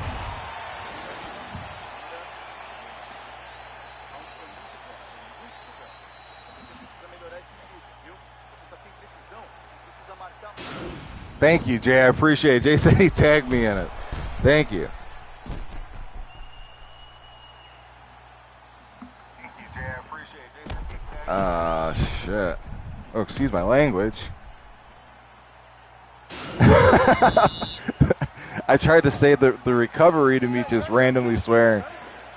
A: Thank you, Jay. I appreciate it. Jay said he tagged me in it. Thank you. Shit. Oh, excuse my language. I tried to say the recovery to me just randomly swearing.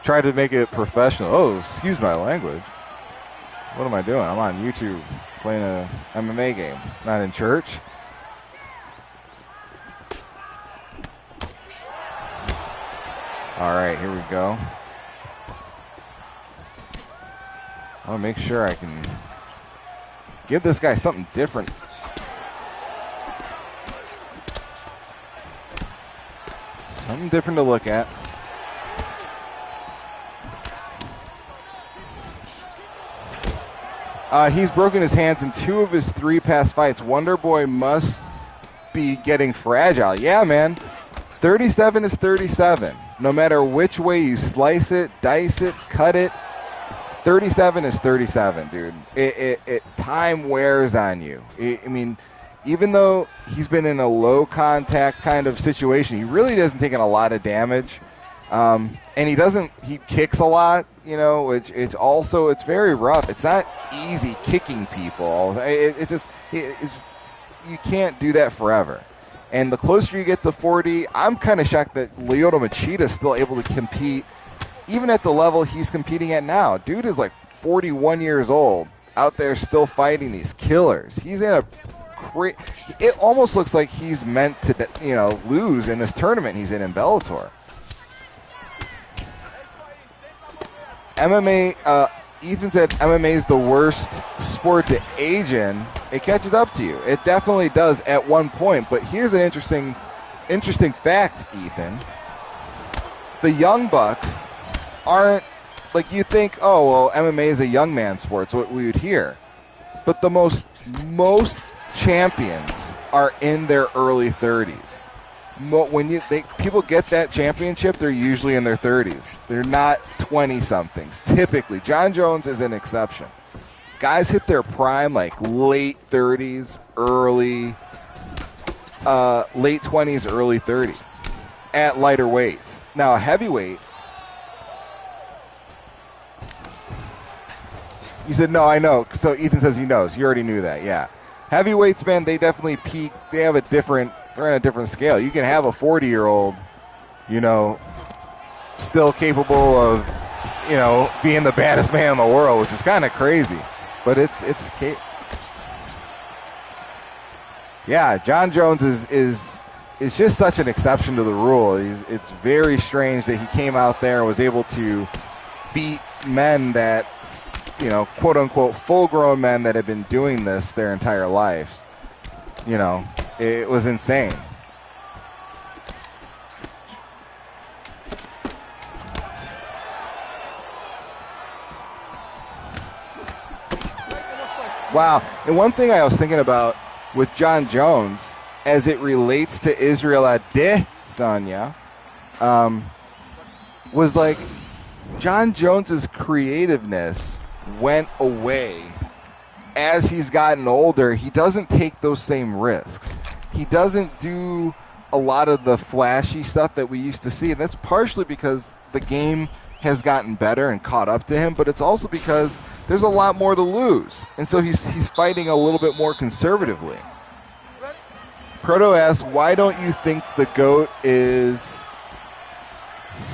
A: Tried to make it professional. Oh, excuse my language. What am I doing? I'm on YouTube. playing a MMA game, not in church. All right, here we go. I want to make sure I can give this guy something different. Something different to look at. He's broken his hands in 2 of his 3 past fights. Wonder Boy must be getting fragile. Yeah, man. 37 is 37. No matter which way you slice it, dice it, cut it, 37 is 37, dude. Time wears on you. I mean, even though he's been in a low contact kind of situation, he really doesn't take in a lot of damage. And he kicks a lot, you know, which it's very rough. It's not easy kicking people. You can't do that forever. And the closer you get to 40, I'm kind of shocked that Lyoto Machida is still able to compete, even at the level he's competing at now. Dude is like 41 years old, out there still fighting these killers. He's in a it almost looks like he's meant to, you know, lose in this tournament he's in Bellator. MMA, Ethan said MMA is the worst sport to age in. It catches up to you. It definitely does at one point. But here's an interesting fact, Ethan. The young bucks aren't, like, you think, oh, well, MMA is a young man sport. It's what we would hear. But the most champions are in their early 30s. When people get that championship, they're usually in their 30s. They're not 20-somethings, typically. John Jones is an exception. Guys hit their prime like late 30s, late 20s, early 30s at lighter weights. Now, a heavyweight, you said, no, I know. So Ethan says he knows. You already knew that, yeah. Heavyweights, man, they definitely peak. They're on a different scale. You can have a 40-year-old, you know, still capable of, you know, being the baddest man in the world, which is kind of crazy. But yeah, John Jones is just such an exception to the rule. It's very strange that he came out there and was able to beat men that, you know, quote unquote full-grown men that have been doing this their entire lives. You know, it was insane. Wow. And one thing I was thinking about with John Jones as it relates to Israel Adesanya was like John Jones's creativeness went away as he's gotten older. He doesn't take those same risks. He doesn't do a lot of the flashy stuff that we used to see. And that's partially because the game has gotten better and caught up to him, but it's also because there's a lot more to lose. And so he's fighting a little bit more conservatively. Proto asks, why don't you think the GOAT is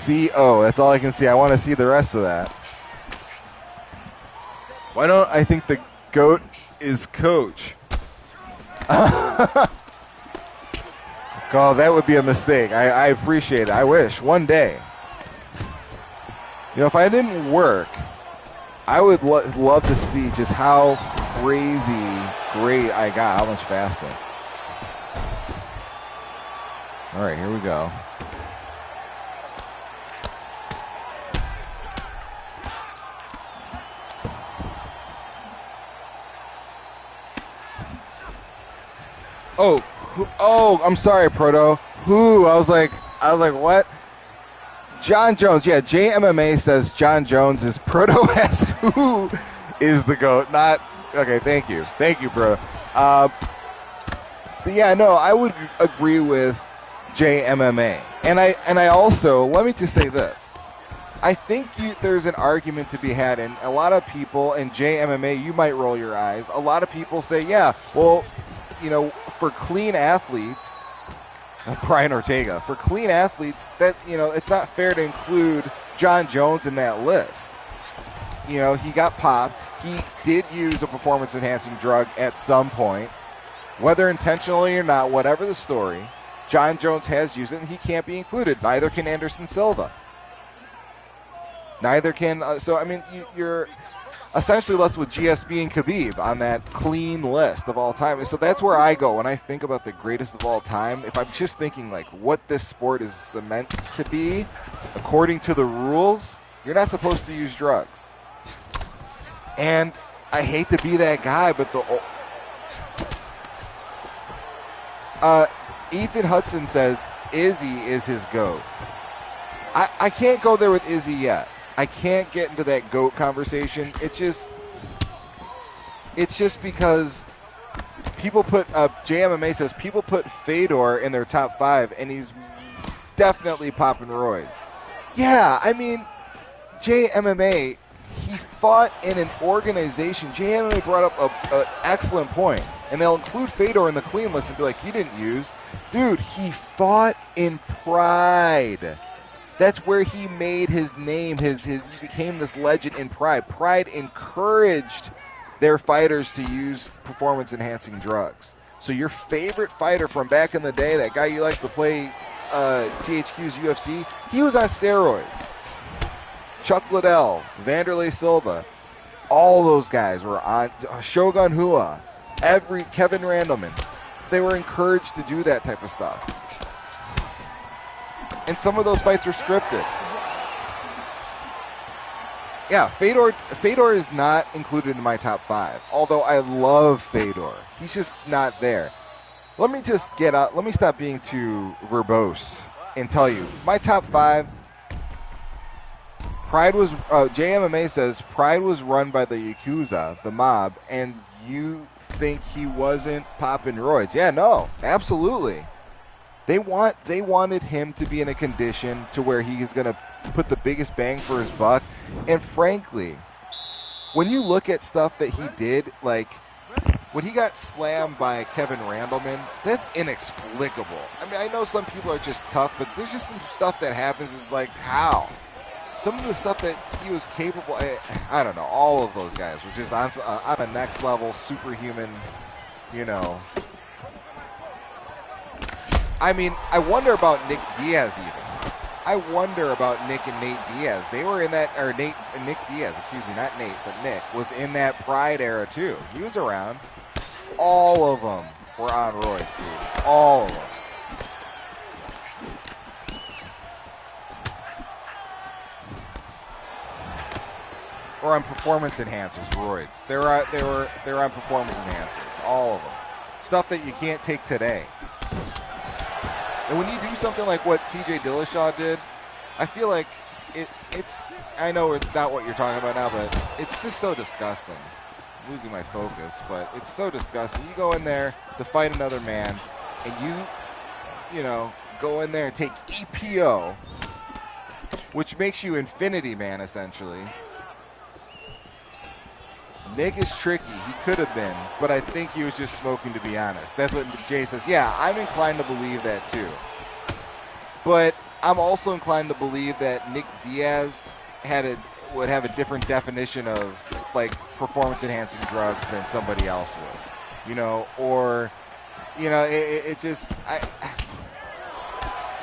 A: CO? That's all I can see. I want to see the rest of that. Why don't I think the GOAT is coach? Oh, that would be a mistake. I appreciate it. I wish. One day. You know, if I didn't work, I would love to see just how crazy great I got. How much faster. All right, here we go. Oh, I'm sorry, Proto. Who? I was like, what? John Jones. Yeah, JMMA says John Jones is Proto asks who is the GOAT. Not okay. Thank you, Proto. So yeah, no, I would agree with JMMA, and I also, let me just say this. I think there's an argument to be had, and a lot of people in JMMA, you might roll your eyes. A lot of people say, yeah, well, you know, for clean athletes, Brian Ortega, for clean athletes, that, you know, it's not fair to include John Jones in that list. you know, he got popped. He did use a performance-enhancing drug at some point. Whether intentionally or not, whatever the story, John Jones has used it, and he can't be included. Neither can Anderson Silva. Neither can... so, I mean, you're essentially left with GSP and Khabib on that clean list of all time. So that's where I go when I think about the greatest of all time. If I'm just thinking, like, what this sport is meant to be, according to the rules, you're not supposed to use drugs. And I hate to be that guy, but Ethan Hudson says Izzy is his GOAT. I can't go there with Izzy yet. I can't get into that GOAT conversation. It's just because people put JMMA says people put Fedor in their top 5, and he's definitely popping roids. Yeah, I mean, JMMA, he fought in an organization. JMMA brought up an excellent point, and they'll include Fedor in the clean list and be like, he didn't use. Dude, he fought in Pride. That's where he made his name. He became this legend in Pride. Pride encouraged their fighters to use performance-enhancing drugs. So your favorite fighter from back in the day, that guy you like to play THQ's UFC, he was on steroids. Chuck Liddell, Vanderlei Silva, all those guys were on. Shogun Rua, Kevin Randleman. They were encouraged to do that type of stuff. And some of those fights are scripted. Yeah, Fedor is not included in my top 5. Although I love Fedor. He's just not there. Let me just get out. Let me stop being too verbose and tell you. My top 5, Pride was, JMMA says, Pride was run by the Yakuza, the mob, and you think he wasn't popping roids. Yeah, no, absolutely. They wanted him to be in a condition to where he is going to put the biggest bang for his buck. And frankly, when you look at stuff that he did, like when he got slammed by Kevin Randleman, that's inexplicable. I mean, I know some people are just tough, but there's just some stuff that happens. It's like, how? Some of the stuff that he was capable, I don't know, all of those guys were just on a next level, superhuman, you know. I mean, I wonder about Nick Diaz even. I wonder about Nick and Nate Diaz. They were in that, or Nick Diaz, excuse me, not Nate, but Nick, was in that Pride era too. He was around. All of them were on roids, dude. All of them. Or on performance enhancers, roids. They were on performance enhancers, all of them. Stuff that you can't take today. And when you do something like what TJ Dillashaw did, I feel like it's I know it's not what you're talking about now, but it's just so disgusting. I'm losing my focus, but it's so disgusting. You go in there to fight another man, and you know, go in there and take EPO, which makes you Infinity Man, essentially. Nick is tricky. He could have been, but I think he was just smoking, to be honest. That's what Jay says. Yeah, I'm inclined to believe that too. But I'm also inclined to believe that Nick Diaz would have a different definition of like performance-enhancing drugs than somebody else would. You know, or you know, it just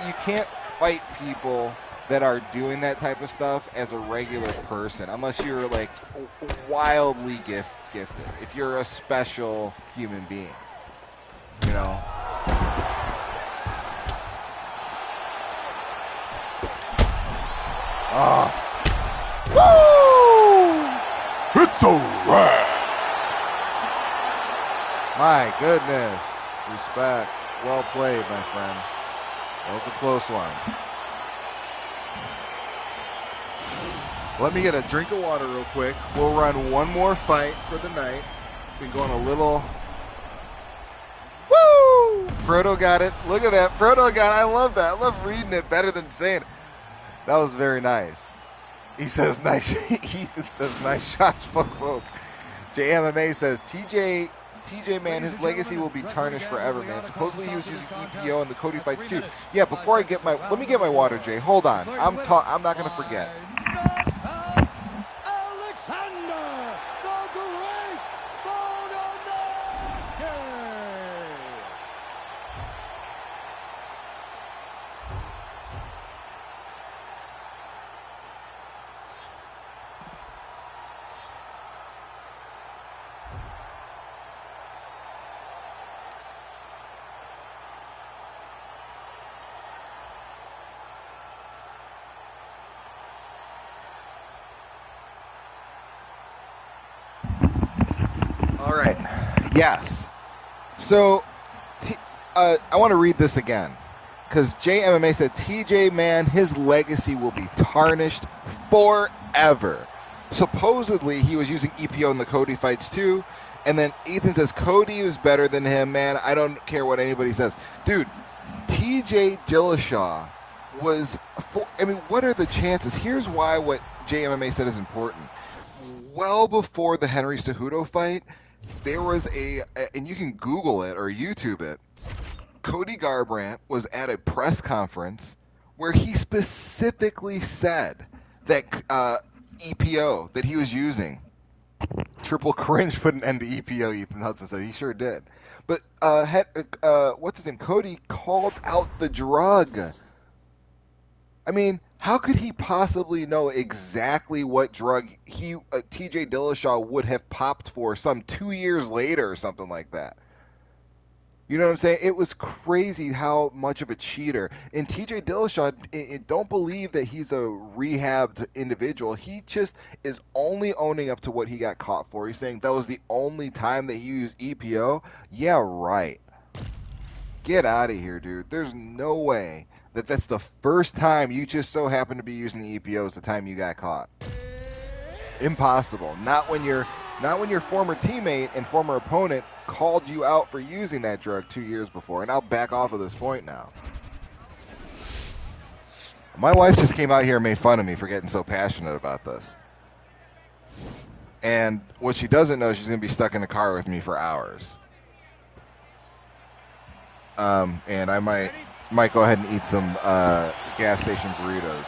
A: you can't fight people that are doing that type of stuff as a regular person, unless you're like wildly gifted. If you're a special human being, you know.
B: Woo! It's a wrap.
A: My goodness, respect. Well played, my friend. That was a close one. Let me get a drink of water real quick. We'll run one more fight for the night. Been going a little. Woo! Frodo got it. Look at that. Frodo got it. I love that. I love reading it better than saying it. That was very nice. He says nice. Ethan says nice shots, folk. JMMA says TJ man, his legacy will be tarnished forever, man. Supposedly he was using EPO in the Cody fights too. Yeah, before I get let me get my water, Jay. Hold on. I'm not gonna forget. All right. Yes. So, I want to read this again because JMMA said TJ, man, his legacy will be tarnished forever. Supposedly, he was using EPO in the Cody fights too. And then Ethan says Cody was better than him, man. I don't care what anybody says. Dude, TJ Dillashaw was, what are the chances? Here's why what JMMA said is important. Well before the Henry Cejudo fight, there was and you can Google it or YouTube it, Cody Garbrandt was at a press conference where he specifically said that EPO that he was using, triple cringe put an end to EPO, Ethan Hudson said. He sure did. But what's his name? Cody called out the drug. I mean, how could he possibly know exactly what drug TJ Dillashaw would have popped for some 2 years later or something like that? You know what I'm saying? It was crazy how much of a cheater. And TJ Dillashaw, don't believe that he's a rehabbed individual. He just is only owning up to what he got caught for. He's saying that was the only time that he used EPO. Yeah, right. Get out of here, dude. There's no way that that's the first time you just so happen to be using the EPO is the time you got caught. Impossible. Not when your former teammate and former opponent called you out for using that drug 2 years before. And I'll back off of this point now. My wife just came out here and made fun of me for getting so passionate about this. And what she doesn't know, she's going to be stuck in the car with me for hours. And I might go ahead and eat some gas station burritos.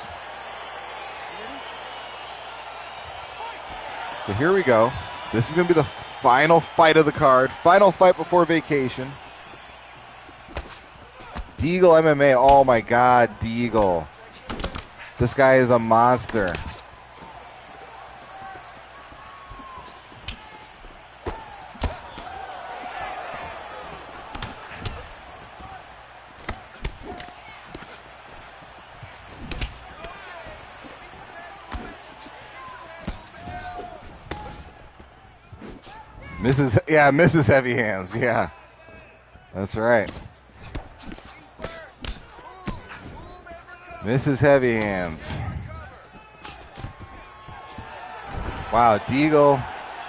A: So here we go. This is going to be the final fight of the card. Final fight before vacation. Deagle MMA. Oh, my God, Deagle. This guy is a monster. Mrs. Heavy Hands. Yeah, that's right. Mrs. Heavy Hands. Wow, Deagle.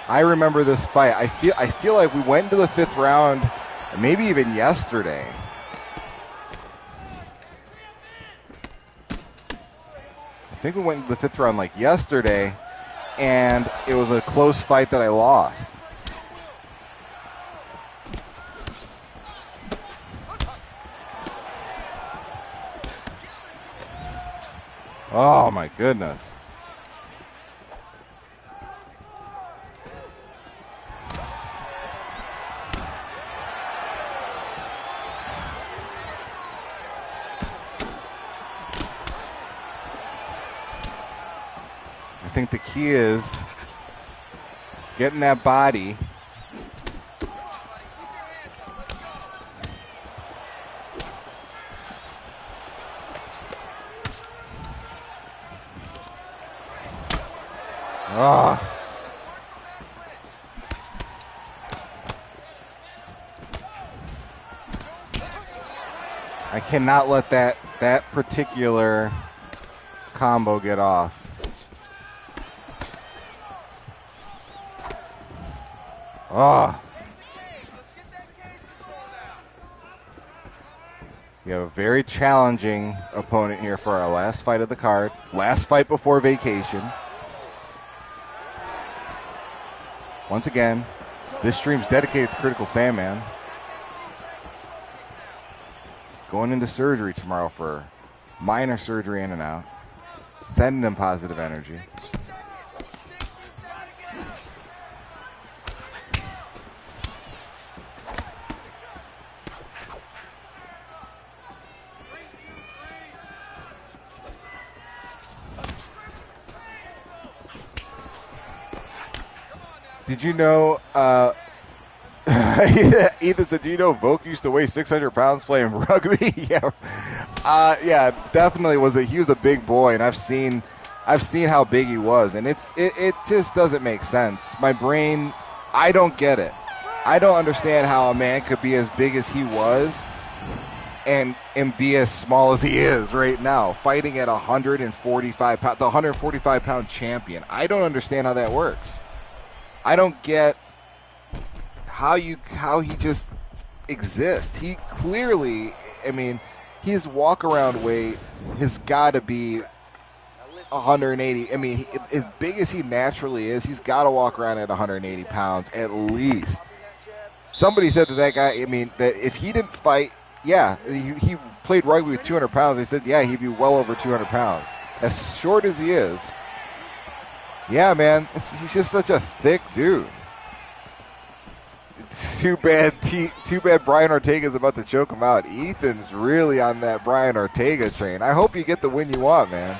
A: I remember this fight. I feel like we went into the 5th round, maybe even yesterday. I think we went into the 5th round like yesterday, and it was a close fight that I lost. Oh, my goodness. I think the key is getting that body. Oh. I cannot let that particular combo get off. Oh. We have a very challenging opponent here for our last fight of the card. Last fight before vacation. Once again, this stream's dedicated to Critical Sandman. Going into surgery tomorrow for minor surgery in and out. Sending him positive energy. Did you know, Ethan said, do you know Volk used to weigh 600 pounds playing rugby? Yeah, definitely he was a big boy, and I've seen how big he was, and it just doesn't make sense. My brain, I don't get it. I don't understand how a man could be as big as he was and be as small as he is right now, fighting at 145 pounds, the 145 pound champion. I don't understand how that works. I don't get how he just exists. He clearly, I mean, his walk around weight has got to be 180. I mean, as big as he naturally is, he's got to walk around at 180 pounds at least. Somebody said that guy, I mean, that if he didn't fight, yeah, he played rugby with 200 pounds. They said, yeah, he'd be well over 200 pounds. As short as he is, yeah, man, he's just such a thick dude. Too bad Brian Ortega's about to choke him out. Ethan's really on that Brian Ortega train. I hope you get the win you want, man.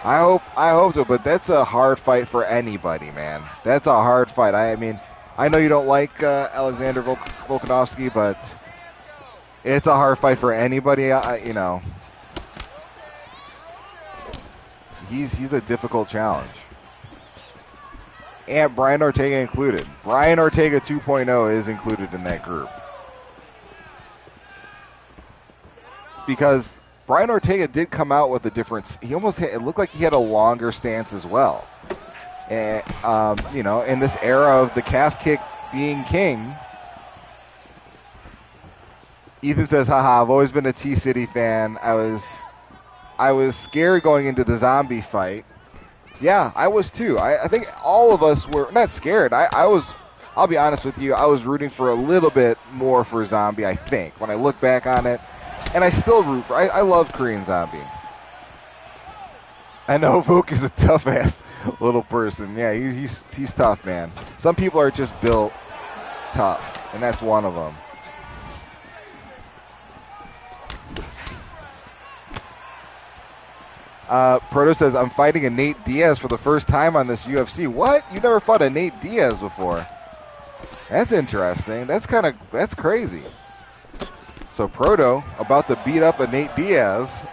A: I hope so, but that's a hard fight for anybody, man. That's a hard fight. I mean, I know you don't like Alexander Volkanovski, but it's a hard fight for anybody. You know, he's a difficult challenge. And Brian Ortega included. Brian Ortega 2.0 is included in that group. Because Brian Ortega did come out with a difference. He almost it looked like he had a longer stance as well. And, you know, in this era of the calf kick being king, Ethan says, haha, I've always been a T-City fan. I was scared going into the zombie fight. Yeah, I was too. I think all of us were not scared. I'll be honest with you, I was rooting for a little bit more for Zombie, I think, when I look back on it. And I still root for I love Korean Zombie. I know Vuk is a tough-ass little person. Yeah, he's tough, man. Some people are just built tough, and that's one of them. Proto says, I'm fighting a Nate Diaz for the first time on this UFC. What? You never fought a Nate Diaz before? That's interesting. That's crazy. So Proto about to beat up a Nate Diaz.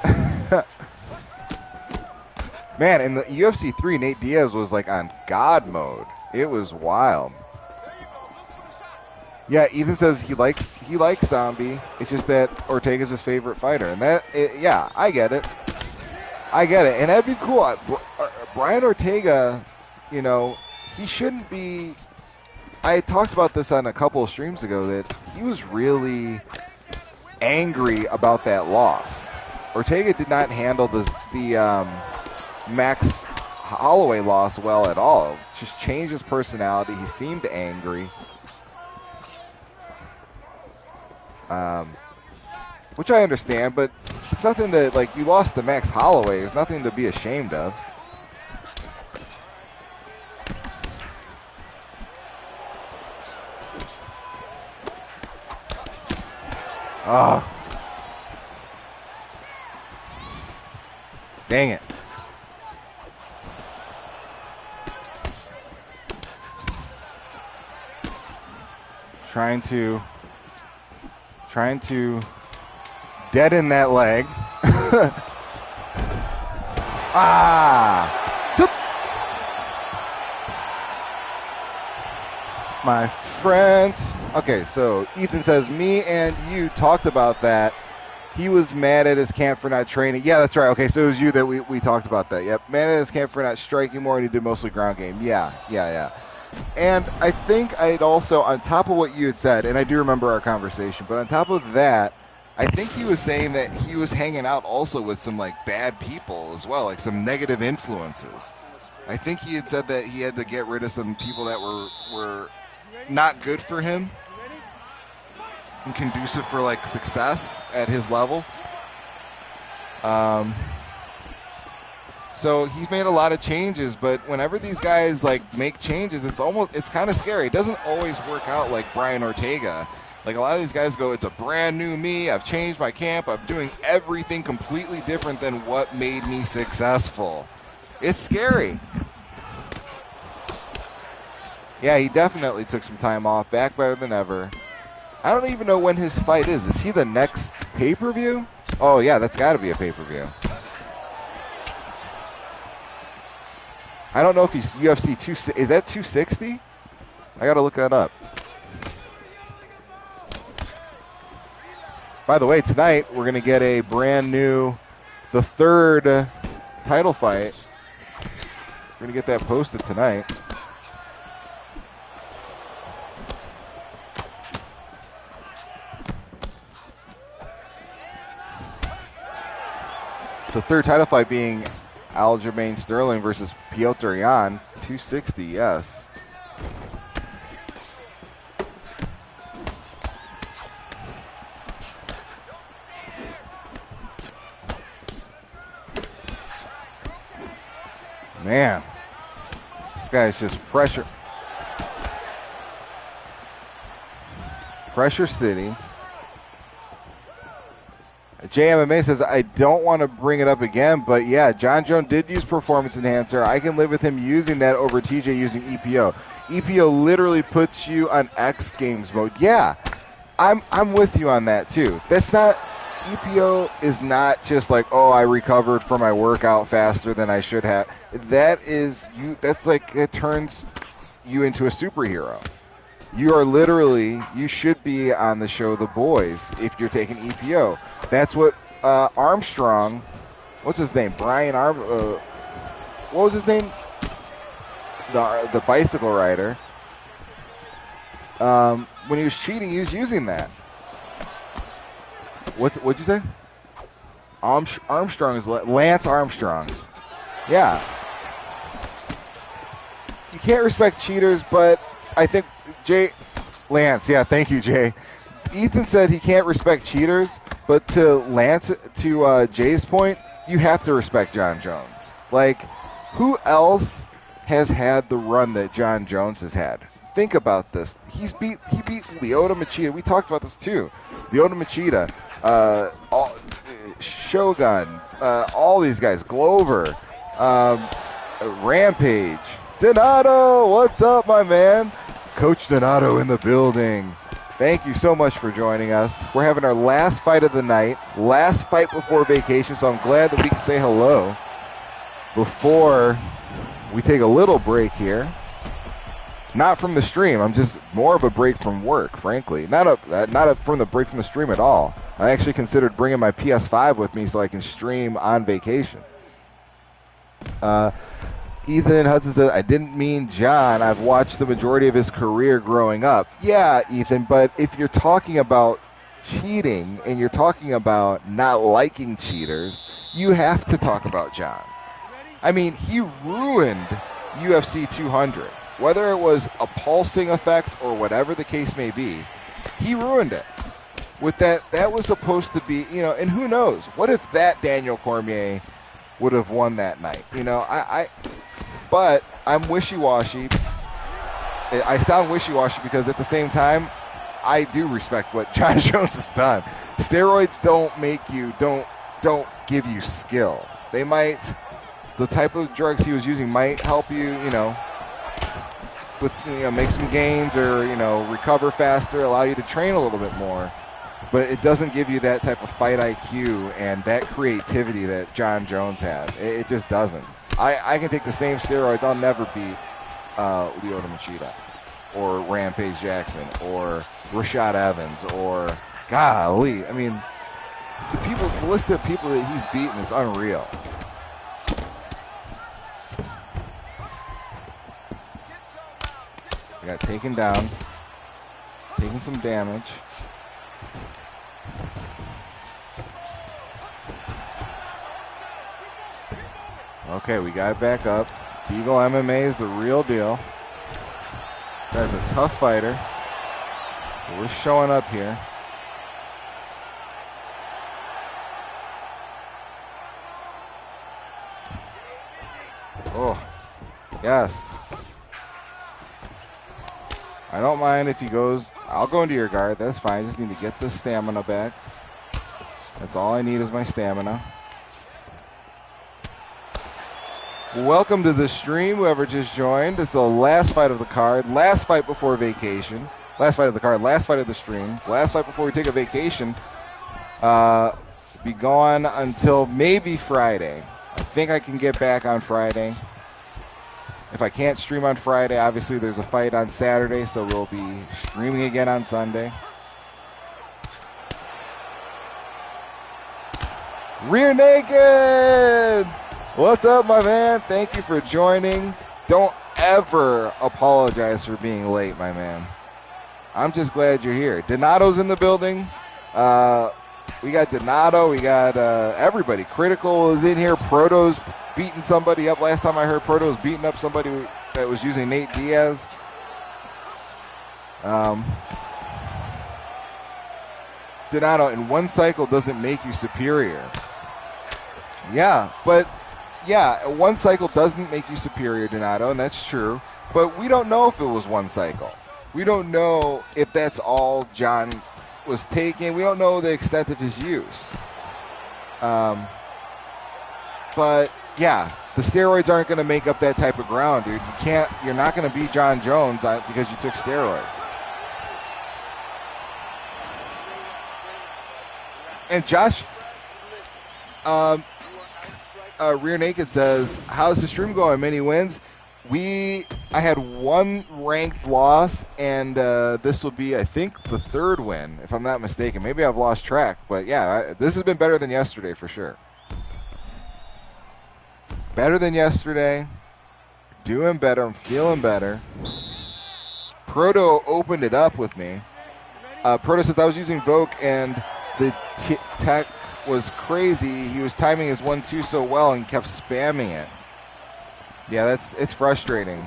A: Man, in the UFC 3, Nate Diaz was like on God mode. It was wild. Yeah, Ethan says he likes Zombie. It's just that Ortega's his favorite fighter, and yeah, I get it. And that'd be cool. Brian Ortega, you know, he shouldn't be. I talked about this on a couple of streams ago that he was really angry about that loss. Ortega did not handle the Max Holloway loss well at all. Just changed his personality. He seemed angry. Which I understand, but it's nothing to, like, you lost to Max Holloway. There's nothing to be ashamed of. Oh. Dang it. Trying to deaden that leg. My friends. Okay, so Ethan says, me and you talked about that. He was mad at his camp for not training. Yeah, that's right. Okay, so it was you that we talked about that. Yep, mad at his camp for not striking more, and he did mostly ground game. Yeah. And I think I'd also, on top of what you had said, and I do remember our conversation, but on top of that, I think he was saying that he was hanging out also with some, like, bad people as well, like some negative influences. I think he had said that he had to get rid of some people that were not good for him and conducive for, like, success at his level. So he's made a lot of changes, but whenever these guys, like, make changes, it's kind of scary. It doesn't always work out like Brian Ortega. Like, a lot of these guys go, it's a brand new me, I've changed my camp, I'm doing everything completely different than what made me successful. It's scary. Yeah, he definitely took some time off, back better than ever. I don't even know when his fight is. Is he the next pay-per-view? Oh, yeah, that's got to be a pay-per-view. I don't know if he's UFC 2. Is that 260? I got to look that up. By the way, tonight we're going to get a brand new, the third title fight. We're going to get that posted tonight. The third title fight being Aljamain Sterling versus Piotr Jan, 260, yes. Man, this guy's just pressure city. JMMA says, I don't want to bring it up again, but yeah, John Jones did use performance enhancer. I can live with him using that over TJ using EPO. EPO literally puts you on X Games mode. Yeah, I'm with you on that too. That's not, EPO is not just like, oh, I recovered from my workout faster than I should have. That is, that's like, it turns you into a superhero. You are literally, you should be on the show The Boys if you're taking EPO. That's what Armstrong, what's his name? What was his name? The bicycle rider. When he was cheating, he was using that. What'd you say? Armstrong is Lance Armstrong. Yeah. You can't respect cheaters, but I think Lance, yeah, thank you, Jay. Ethan said he can't respect cheaters, but to Jay's point, you have to respect John Jones. Like, who else has had the run that John Jones has had? Think about this. He beat Lyoto Machida. We talked about this too. Lyoto Machida, Shogun, all these guys, Glover, Rampage, Donato. What's up, my man? Coach Donato in the building. Thank you so much for joining us. We're having our last fight of the night, last fight before vacation, so I'm glad that we can say hello before we take a little break here. Not from the stream. I'm just more of a break from work, frankly. Not from the break from the stream at all. I actually considered bringing my PS5 with me so I can stream on vacation. Ethan Hudson says, I didn't mean John. I've watched the majority of his career growing up. Yeah, Ethan, but if you're talking about cheating and you're talking about not liking cheaters, you have to talk about John. I mean, he ruined UFC 200. Whether it was a pulsing effect or whatever the case may be, he ruined it. With that was supposed to be, and who knows? What if that Daniel Cormier would have won that night? But I'm wishy-washy. I sound wishy-washy because at the same time, I do respect what John Jones has done. Steroids don't give you skill. They might, the type of drugs he was using might help you, make some gains or, recover faster, allow you to train a little bit more. But it doesn't give you that type of fight IQ and that creativity that John Jones has. It just doesn't. I can take the same steroids. I'll never beat Lyoto Machida or Rampage Jackson or Rashad Evans or, golly, I mean, the list of people that he's beaten, it's unreal. I got taken down, taking some damage. Okay, we got it back up. Eagle MMA is the real deal. Guy's a tough fighter. We're showing up here. Oh, yes. I don't mind if he goes. I'll go into your guard. That's fine. I just need to get the stamina back. That's all I need is my stamina. Welcome to the stream, whoever just joined. It's the last fight of the card, last fight before vacation. Last fight of the card, last fight of the stream, last fight before we take a vacation. Be gone until maybe Friday. I think I can get back on Friday. If I can't stream on Friday, obviously there's a fight on Saturday, so we'll be streaming again on Sunday. Rear Naked! What's up, my man? Thank you for joining. Don't ever apologize for being late, my man. I'm just glad you're here. Donato's in the building. We got Donato. We got everybody. Critical is in here. Proto's beating somebody up. Last time I heard, Proto's beating up somebody that was using Nate Diaz. Donato, in one cycle doesn't make you superior. Yeah, but yeah, one cycle doesn't make you superior, Donato, and that's true. But we don't know if it was one cycle. We don't know if that's all John was taking. We don't know the extent of his use. But yeah, the steroids aren't going to make up that type of ground, dude. You're not going to beat John Jones because you took steroids. And Josh, Rear Naked says, how's the stream going? Many wins. I had one ranked loss, and this will be, I think, the third win, if I'm not mistaken. Maybe I've lost track, but yeah, this has been better than yesterday for sure. Better than yesterday. Doing better. I'm feeling better. Proto opened it up with me. Proto says, I was using Vogue, and the tech was crazy. He was timing his 1-2 so well and kept spamming it. Yeah, it's frustrating.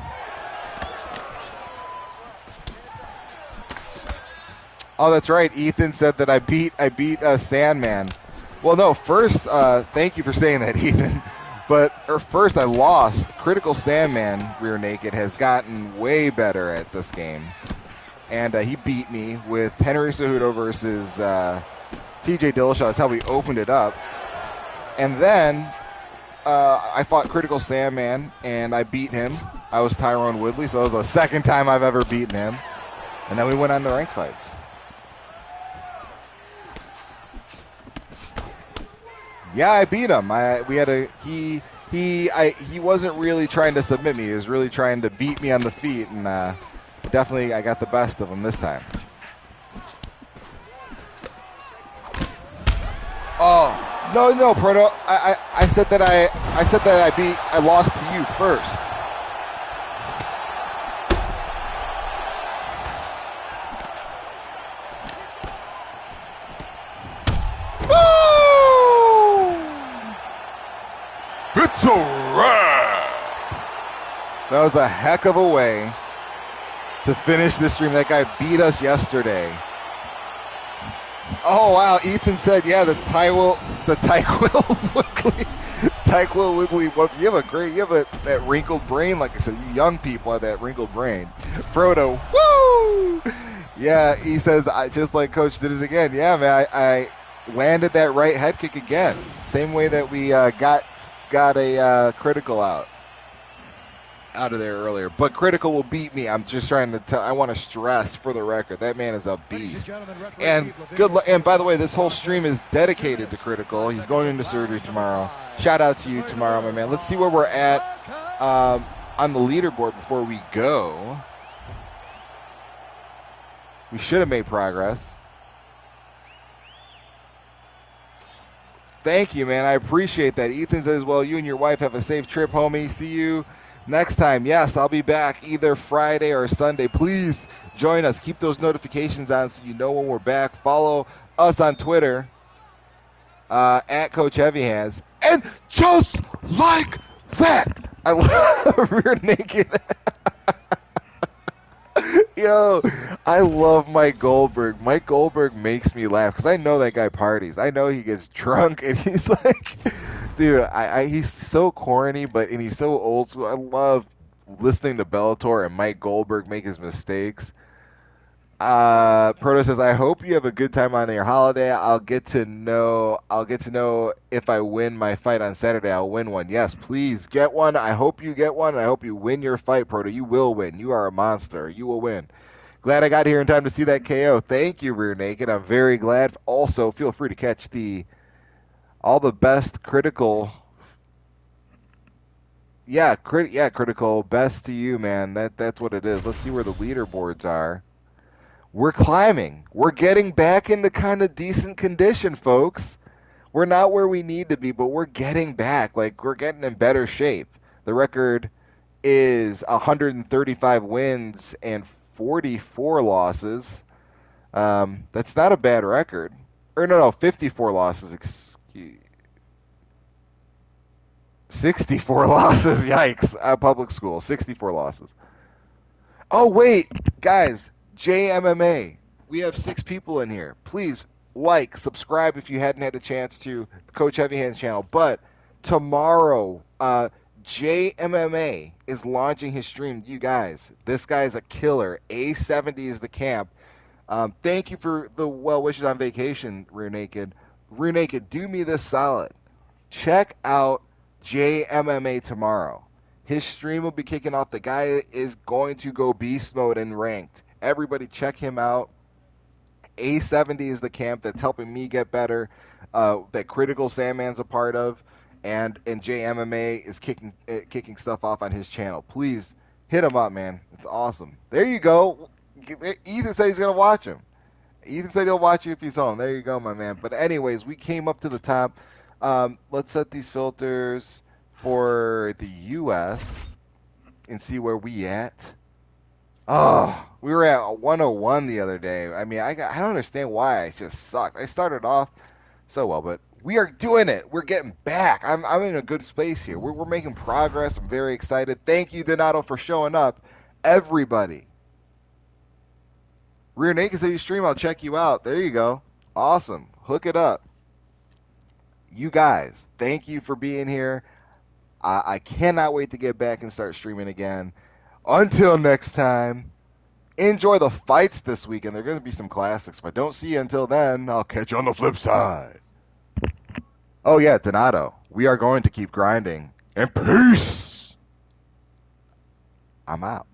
A: Oh, that's right. Ethan said that I beat Sandman. Well, no, first, thank you for saying that, Ethan. But first I lost. Critical Sandman, Rear Naked, has gotten way better at this game. And he beat me with Henry Cejudo versus TJ Dillashaw. That's how we opened it up. And then I fought Critical Sandman, and I beat him. I was Tyrone Woodley, so it was the second time I've ever beaten him. And then we went on to ranked fights. Yeah, I beat him. He wasn't really trying to submit me. He was really trying to beat me on the feet, and definitely I got the best of him this time. Oh. No, Proto. I said that I lost to you first. Woo! It's a wrap. That was a heck of a way to finish this stream. That guy beat us yesterday. Oh wow! Ethan said, "Yeah, the Tyquill Woodley. You have that wrinkled brain. Like I said, you young people have that wrinkled brain." Frodo, woo! Yeah, he says, "I just like Coach did it again." Yeah, man, I landed that right head kick again. Same way that we got a critical out of there earlier. But critical will beat me. I'm just trying to tell. I want to stress for the record, that man is a beast. And good luck. And by the way, this whole stream is dedicated to critical. He's going into surgery tomorrow. Shout out to you tomorrow, my man. Let's see where we're at on the leaderboard before we go. We should have made progress. Thank you, man. I appreciate that. Ethan says, well, you and your wife have a safe trip, homie. See you next time. Yes, I'll be back either Friday or Sunday. Please join us. Keep those notifications on so you know when we're back. Follow us on Twitter at Coach Heavy Hands. And just like that, I love Rear Naked. Yo, I love Mike Goldberg. Mike Goldberg makes me laugh because I know that guy parties. I know he gets drunk and he's like, dude, he's so corny, and he's so old school. I love listening to Bellator and Mike Goldberg make his mistakes. Proto says, I hope you have a good time on your holiday. I'll get to know if I win my fight on Saturday. I'll win one. Yes, please get one. I hope you get one. I hope you win your fight, Proto. You will win. You are a monster. You will win. Glad I got here in time to see that KO. Thank you, Rear Naked. I'm very glad. Also, feel free to catch all the best critical Yeah, critical. Best to you, man. That's what it is. Let's see where the leaderboards are. We're climbing. We're getting back into kind of decent condition, folks. We're not where we need to be, but we're getting back. Like we're getting in better shape. The record is 135 wins and 44 losses. That's not a bad record. Or no, 54 losses. 64 losses. Yikes. Public school. 64 losses. Oh, wait. Guys, JMMA. We have 6 people in here. Please like, subscribe if you hadn't had a chance to the Coach Heavy Hands channel. But tomorrow, JMMA is launching his stream. You guys, this guy's a killer. A70 is the camp. Thank you for the well wishes on vacation, Rear Naked. Rear Naked, do me this solid. Check out JMMA tomorrow. His stream will be kicking off. The guy is going to go beast mode and ranked. Everybody check him out. A70 is the camp that's helping me get better. That Critical Sandman's a part of, and JMMA is kicking stuff off on his channel. Please hit him up, man. It's awesome. There you go. Ethan said he's gonna watch him. Ethan said he'll watch you if he's home. There you go, my man. But anyways, we came up to the top. Let's set these filters for the U.S. and see where we at. Oh, we were at 101 the other day. I mean, I don't understand why. I just sucked. I started off so well, but we are doing it. We're getting back. I'm in a good space here. We're making progress. I'm very excited. Thank you, Donato, for showing up. Everybody. Rear Naked City stream. I'll check you out. There you go. Awesome. Hook it up. You guys, thank you for being here. I cannot wait to get back and start streaming again. Until next time, enjoy the fights this weekend. There are going to be some classics. If I don't see you until then, I'll catch you on the flip side. Oh, yeah, Donato, we are going to keep grinding. And peace! I'm out.